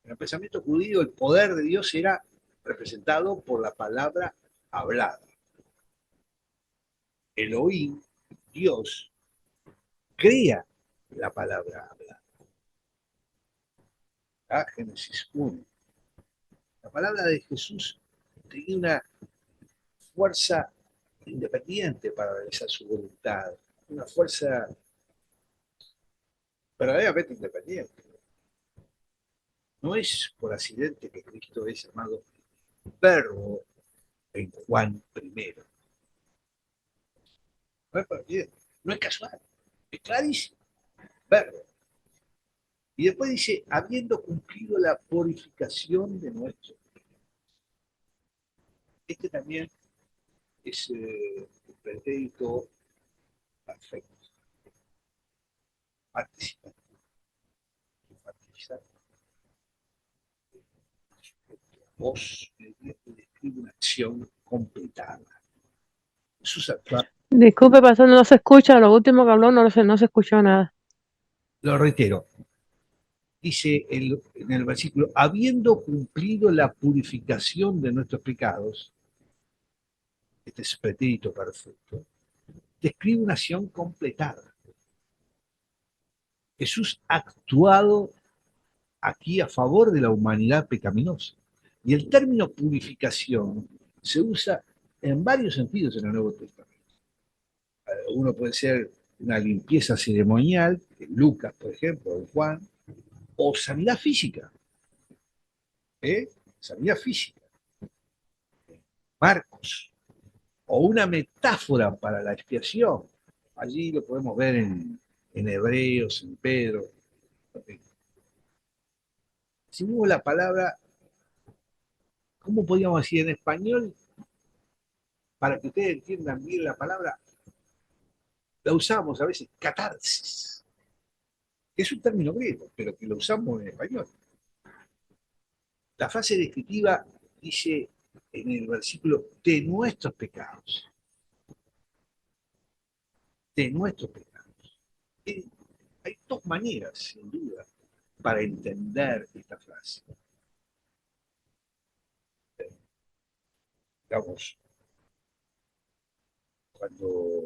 En el pensamiento judío, el poder de Dios era representado por la palabra hablada. Elohim, Dios, crea la palabra hablada. Génesis 1. La palabra de Jesús tenía una fuerza independiente para realizar su voluntad, una fuerza verdaderamente independiente. No es por accidente que Cristo es llamado Verbo en Juan I. No es por accidente, no es casual, es clarísimo. Verbo. Y después dice, habiendo cumplido la purificación de nuestro. Este también es el pretérito perfecto. Participativo. Enfatizar. Vos describe una acción completada. Jesús actúa. Disculpe, pastor, no se escucha. Lo último que habló no se escuchó nada. Lo reitero. Dice en el versículo, habiendo cumplido la purificación de nuestros pecados, este es pretérito perfecto, describe una acción completada. Jesús ha actuado aquí a favor de la humanidad pecaminosa. Y el término purificación se usa en varios sentidos en el Nuevo Testamento. Uno puede ser una limpieza ceremonial, en Lucas, por ejemplo, en Juan, o sanidad física. Sanidad física. Marcos. O una metáfora para la expiación. Allí lo podemos ver en Hebreos, en Pedro. Si vemos la palabra, ¿cómo podríamos decir en español? Para que ustedes entiendan bien la palabra, la usamos a veces catarsis, que es un término griego, pero que lo usamos en español. La frase descriptiva dice en el versículo, de nuestros pecados. De nuestros pecados. Hay dos maneras, sin duda, para entender esta frase. Digamos, cuando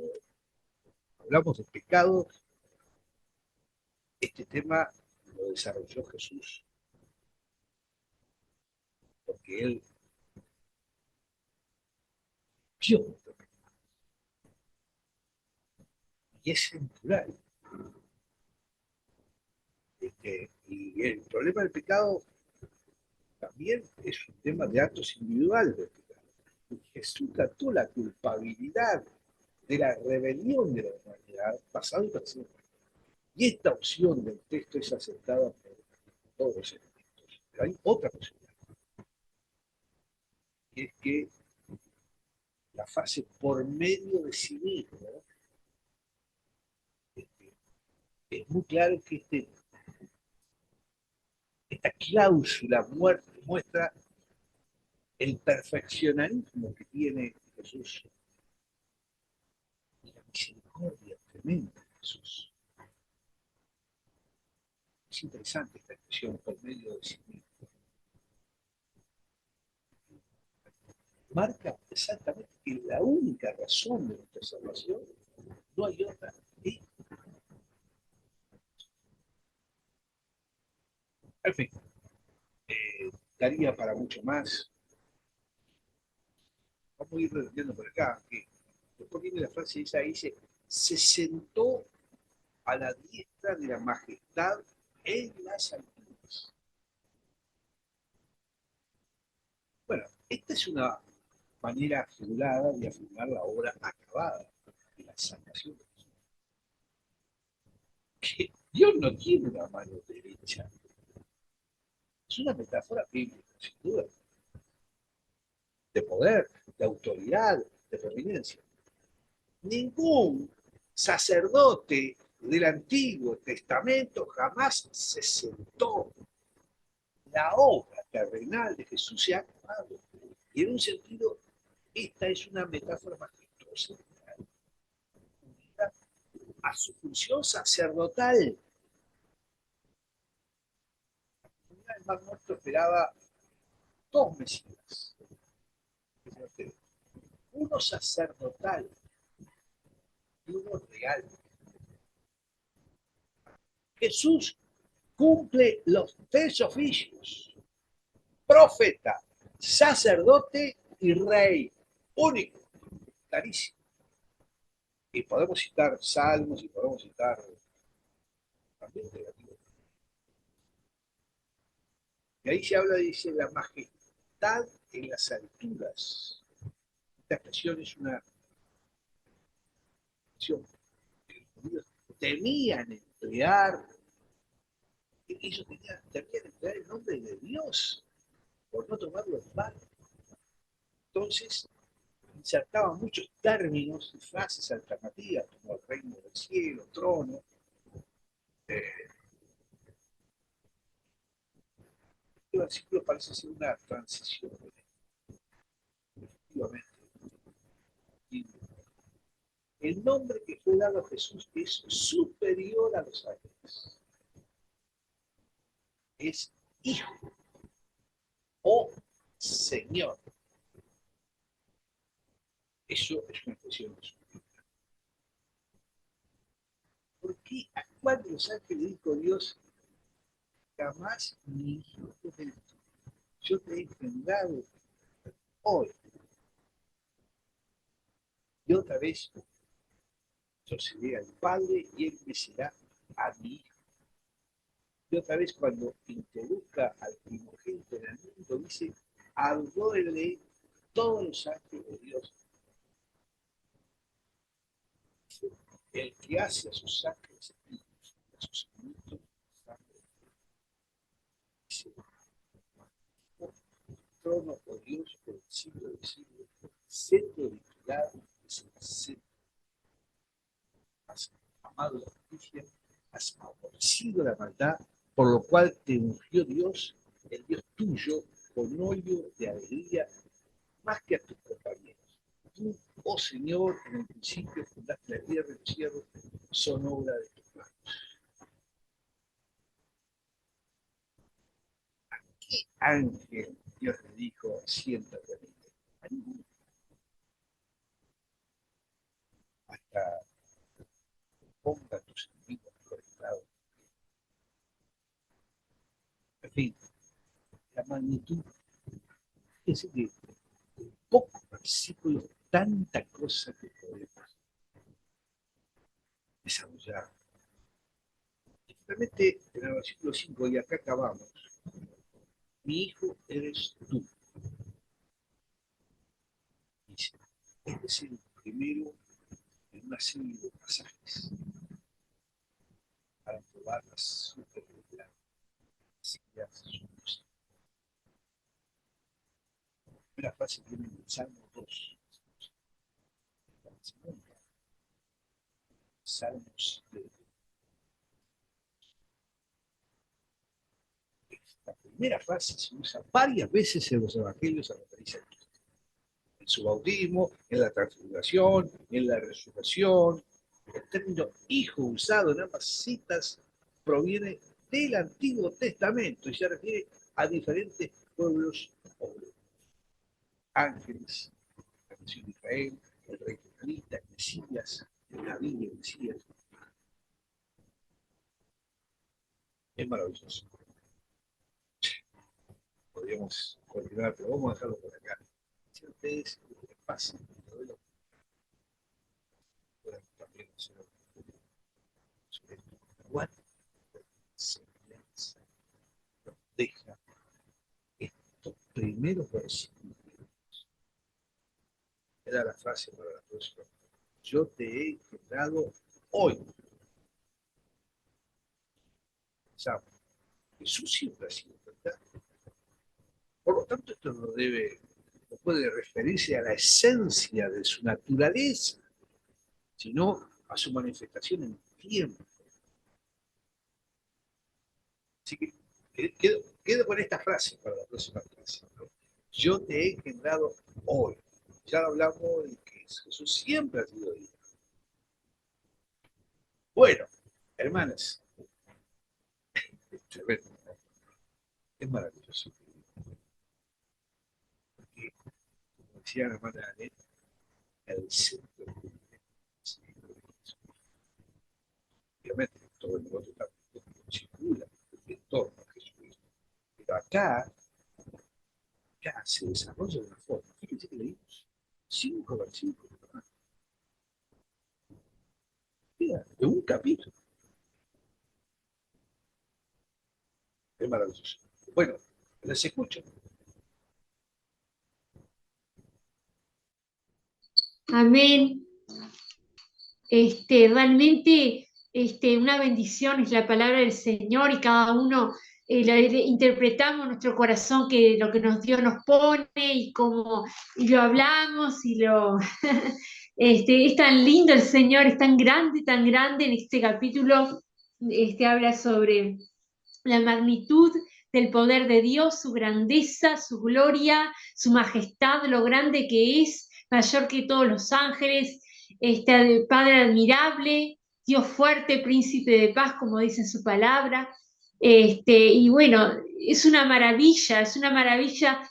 hablamos de pecado, este tema lo desarrolló Jesús, porque Él vio nuestro pecado. Y es central. Y el problema del pecado también es un tema de actos individuales del pecado. Jesús trató la culpabilidad de la rebelión de la humanidad, pasado y presente. Y esta opción del texto es aceptada por todos los elementos. Pero hay otra posibilidad, que es que la fase por medio de sí mismo, es muy claro que esta cláusula muestra el perfeccionalismo que tiene Jesús y la misericordia tremenda de Jesús. Es interesante esta expresión por medio de sí mismo. Marca exactamente que la única razón de nuestra salvación, no hay otra, es. En fin, daría para mucho más. Vamos a ir redondeando por acá, que después viene la frase esa, dice, se sentó a la diestra de la majestad en las alturas. Esta es una manera figurada de afirmar la obra acabada de la salvación de Jesús. Que Dios no tiene una mano derecha. Es una metáfora bíblica, sin duda, de poder, de autoridad, de prominencia. Ningún sacerdote del Antiguo Testamento jamás se sentó. La obra terrenal de Jesús se ha acabado. Y en un sentido, esta es una metáfora majestuosa a su función sacerdotal. El Mar Muerto esperaba dos mesías. Uno sacerdotal y uno real. Jesús cumple los tres oficios: profeta, sacerdote y rey. Único, clarísimo. Y podemos citar salmos y podemos citar también negativos. Y ahí se habla, dice, la majestad en las alturas. Esta expresión es una expresión que los judíos temían emplear. Ellos temían emplear el nombre de Dios por no tomarlo en vano. Entonces, insertaban muchos términos y frases alternativas, como el reino del cielo, trono. Este versículo parece ser una transición, efectivamente. El nombre que fue dado a Jesús es superior a los ángeles. Es Hijo o Señor. Eso es una expresión de su vida. ¿Por qué? ¿A cuál de los ángeles dijo Dios? Jamás mi hijo te he yo te he engendrado hoy. Y otra vez yo seré al Padre y Él me será a mi hijo. Y otra vez cuando introduzca al primogénito en el mundo, dice, adórenle todos los ángeles de Dios. El que hace a sus ángeles a sus ministros, dice, trono por Dios por el siglo de siglos, centro de piedad, es el centro. Has amado la justicia, has aborrecido la maldad, por lo cual te ungió Dios, el Dios tuyo, con óleo de alegría, más que a tus compañeros. Tú, oh Señor, en el principio fundaste la tierra y los cielos, son obra de tus manos. ¿A qué ángel Dios le dijo, siéntate en él? A ninguno. Hasta ponga tus enemigos por el lado. En fin, la magnitud es de pocos versículos, tanta cosa que podemos desarrollar. Y finalmente, en el versículo 5, y acá acabamos, mi hijo eres tú. Dice, este es el primero en una serie de pasajes para probar la superioridad. La primera frase tiene en el Salmo 2. La segunda, Salmos de la primera frase se usa varias veces en los evangelios a referirse a Cristo. En su bautismo, en la transfiguración, en la resurrección. El término hijo usado en ambas citas proviene del Antiguo Testamento y se refiere a diferentes pueblos o ángeles, la nación de Israel, el rey israelita, el Mesías, el David y el Mesías. Es maravilloso. Podríamos continuar, pero vamos a dejarlo por acá. Si a ustedes les pasa, puedan también hacer sobre cuánta enseñanza nos deja estos primeros versículos da la frase para la próxima. Yo te he engendrado hoy. ¿Sabes? Jesús siempre ha sido verdad. Por lo tanto, esto no puede referirse a la esencia de su naturaleza, sino a su manifestación en tiempo. Así que quedo con esta frase para la próxima clase, ¿no? Yo te he engendrado hoy. Ya hablamos de que Jesús siempre ha sido Dios. Bueno, hermanas, es maravilloso. Porque, como decía la hermana Anet, el centro del obviamente todo el mundo circula en torno a Jesucristo. Pero acá se desarrolla de una forma. Fíjense que leímos 5 versículos, ¿verdad? Mira, de un capítulo. Es maravilloso. Bueno, les escucho. Amén. Realmente una bendición es la palabra del Señor y cada uno interpretamos nuestro corazón que lo que Dios nos pone y lo hablamos y lo es tan lindo el Señor, es tan grande en este capítulo. Habla sobre la magnitud del poder de Dios, su grandeza, su gloria, su majestad, lo grande que es, mayor que todos los ángeles, Padre admirable, Dios fuerte, príncipe de paz, como dice su palabra. Y bueno, es una maravilla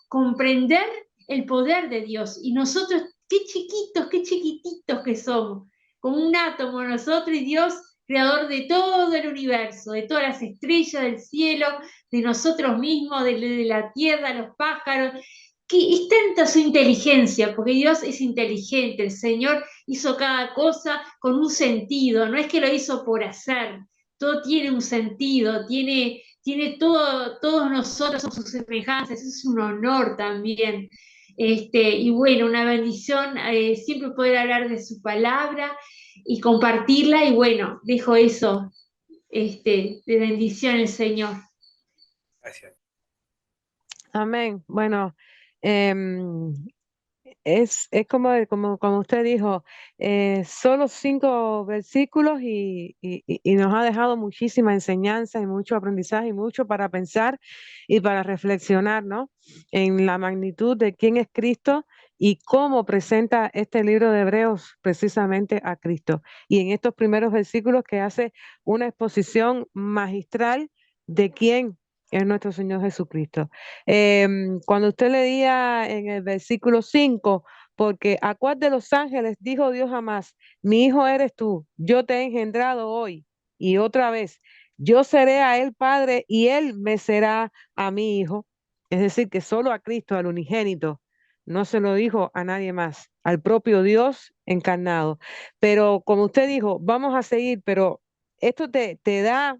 comprender el poder de Dios. Y nosotros, qué chiquititos que somos, como un átomo nosotros y Dios, creador de todo el universo, de todas las estrellas del cielo, de nosotros mismos, de la tierra, los pájaros. Que es tanta su inteligencia, porque Dios es inteligente, el Señor hizo cada cosa con un sentido, no es que lo hizo por hacer, todo tiene un sentido, tiene todo, todos nosotros somos sus semejanzas, eso es un honor también. Y bueno, una bendición siempre poder hablar de su palabra y compartirla, y bueno, dejo eso de bendición el Señor. Gracias. Amén. Bueno, em, es como usted dijo, solo 5 versículos y nos ha dejado muchísima enseñanza y mucho aprendizaje y mucho para pensar y para reflexionar, ¿no? En la magnitud de quién es Cristo y cómo presenta este libro de Hebreos precisamente a Cristo. Y en estos primeros versículos que hace una exposición magistral de quién es nuestro Señor Jesucristo. Cuando usted leía en el versículo 5, porque ¿a cuál de los ángeles dijo Dios jamás, mi hijo eres tú, yo te he engendrado hoy? Y otra vez, yo seré a él padre y él me será a mi hijo. Es decir, que solo a Cristo, al unigénito, no se lo dijo a nadie más, al propio Dios encarnado. Pero como usted dijo, vamos a seguir, pero esto te da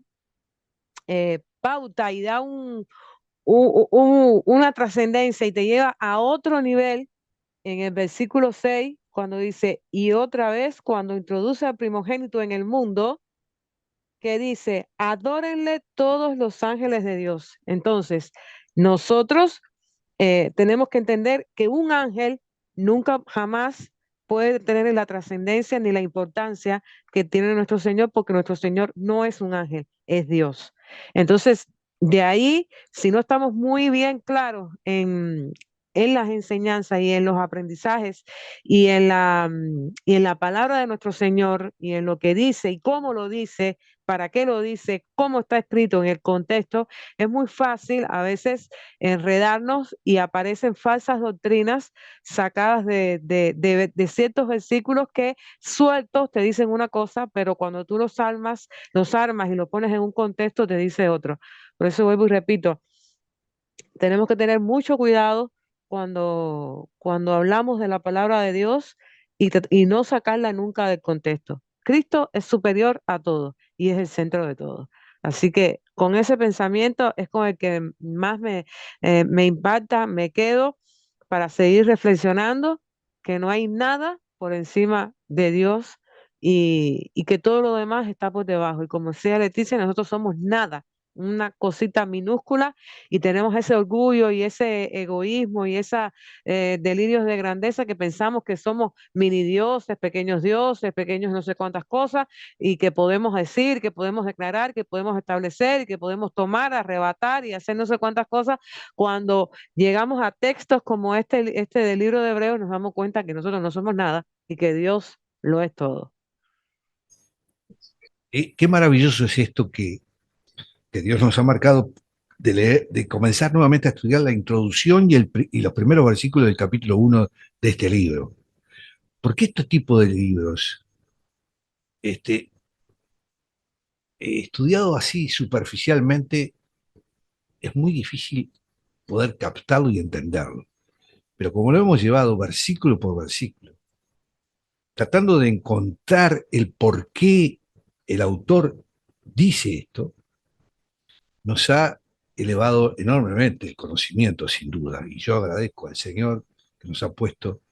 pauta y da una trascendencia y te lleva a otro nivel en el versículo 6, cuando dice, y otra vez cuando introduce al primogénito en el mundo, que dice, adórenle todos los ángeles de Dios. Entonces, nosotros tenemos que entender que un ángel nunca jamás puede tener la trascendencia ni la importancia que tiene nuestro Señor, porque nuestro Señor no es un ángel, es Dios. Entonces, de ahí, si no estamos muy bien claros en las enseñanzas y en los aprendizajes y en la palabra de nuestro Señor y en lo que dice y cómo lo dice, para qué lo dice, cómo está escrito en el contexto, es muy fácil a veces enredarnos y aparecen falsas doctrinas sacadas de ciertos versículos que sueltos te dicen una cosa, pero cuando tú los armas y lo pones en un contexto te dice otro. Por eso vuelvo y repito, tenemos que tener mucho cuidado cuando hablamos de la palabra de Dios y no sacarla nunca del contexto. Cristo es superior a todo y es el centro de todo. Así que con ese pensamiento es con el que más me impacta, me quedo para seguir reflexionando que no hay nada por encima de Dios y que todo lo demás está por debajo. Y como decía Leticia, nosotros somos nada, una cosita minúscula y tenemos ese orgullo y ese egoísmo y esa delirios de grandeza que pensamos que somos mini dioses, pequeños no sé cuántas cosas y que podemos decir, que podemos declarar, que podemos establecer, que podemos tomar, arrebatar y hacer no sé cuántas cosas. Cuando llegamos a textos como este del libro de Hebreos, nos damos cuenta que nosotros no somos nada y que Dios lo es todo. Qué maravilloso es esto que Dios nos ha marcado de comenzar nuevamente a estudiar la introducción y los primeros versículos del capítulo 1 de este libro. Porque este tipo de libros, estudiado así superficialmente, es muy difícil poder captarlo y entenderlo. Pero como lo hemos llevado versículo por versículo, tratando de encontrar el por qué el autor dice esto, nos ha elevado enormemente el conocimiento, sin duda. Y yo agradezco al Señor que nos ha puesto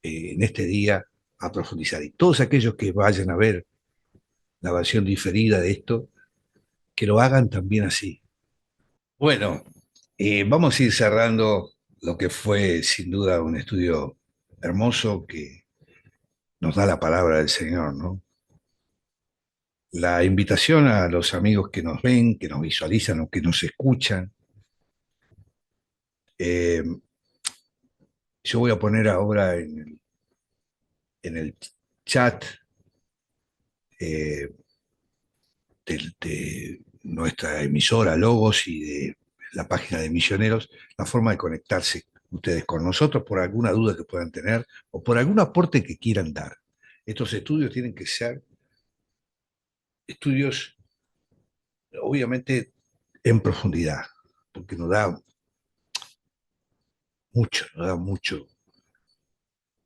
en este día a profundizar. Y todos aquellos que vayan a ver la versión diferida de esto, que lo hagan también así. Bueno, vamos a ir cerrando lo que fue sin duda un estudio hermoso que nos da la palabra del Señor, ¿no? La invitación a los amigos que nos ven, que nos visualizan o que nos escuchan. Eh, yo voy a poner ahora en el chat eh, de nuestra emisora Logos y de la página de Misioneros la forma de conectarse ustedes con nosotros por alguna duda que puedan tener o por algún aporte que quieran dar. Estos estudios tienen que ser estudios, obviamente, en profundidad, porque nos da mucho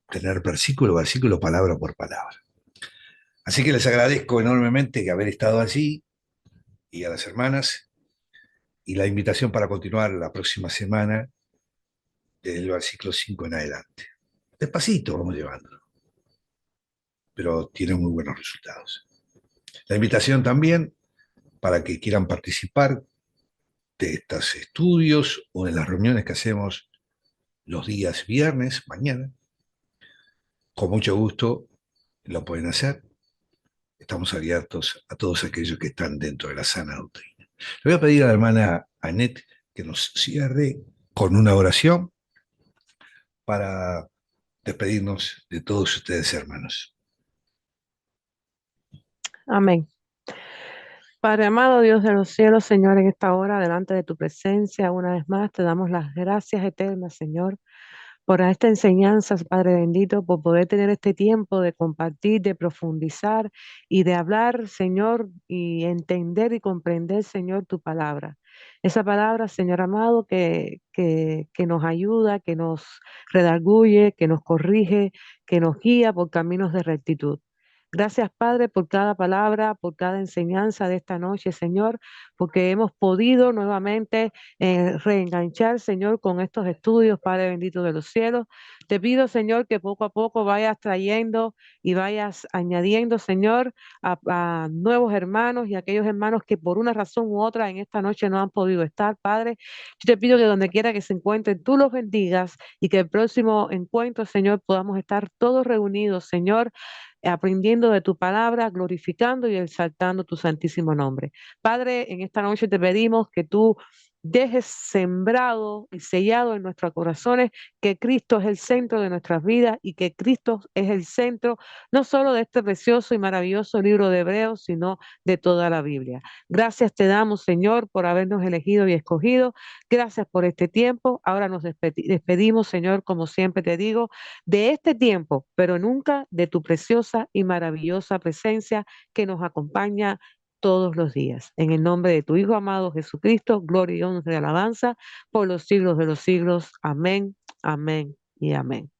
tener versículo, versículo, palabra por palabra. Así que les agradezco enormemente que haber estado allí y a las hermanas y la invitación para continuar la próxima semana desde el versículo 5 en adelante. Despacito vamos llevándolo, pero tiene muy buenos resultados. La invitación también para que quieran participar de estos estudios o de las reuniones que hacemos los días viernes, mañana. Con mucho gusto lo pueden hacer. Estamos abiertos a todos aquellos que están dentro de la sana doctrina. Le voy a pedir a la hermana Annette que nos cierre con una oración para despedirnos de todos ustedes, hermanos. Amén. Padre amado, Dios de los cielos, Señor, en esta hora, delante de tu presencia, una vez más, te damos las gracias eternas, Señor, por esta enseñanza, Padre bendito, por poder tener este tiempo de compartir, de profundizar y de hablar, Señor, y entender y comprender, Señor, tu palabra. Esa palabra, Señor amado, que nos ayuda, que nos redarguye, que nos corrige, que nos guía por caminos de rectitud. Gracias, Padre, por cada palabra, por cada enseñanza de esta noche, Señor, porque hemos podido nuevamente reenganchar, Señor, con estos estudios, Padre bendito de los cielos. Te pido, Señor, que poco a poco vayas trayendo y vayas añadiendo, Señor, a nuevos hermanos y aquellos hermanos que por una razón u otra en esta noche no han podido estar, Padre. Yo te pido que donde quiera que se encuentren, tú los bendigas y que el próximo encuentro, Señor, podamos estar todos reunidos, Señor, aprendiendo de tu palabra, glorificando y exaltando tu santísimo nombre. Padre, en esta noche te pedimos que tú dejes sembrado y sellado en nuestros corazones que Cristo es el centro de nuestras vidas y que Cristo es el centro no solo de este precioso y maravilloso libro de Hebreos, sino de toda la Biblia. Gracias te damos, Señor, por habernos elegido y escogido. Gracias por este tiempo. Ahora nos despedimos, Señor, como siempre te digo, de este tiempo, pero nunca de tu preciosa y maravillosa presencia que nos acompaña todos los días. En el nombre de tu Hijo amado Jesucristo, gloria y honra y alabanza por los siglos de los siglos. Amén, amén y amén.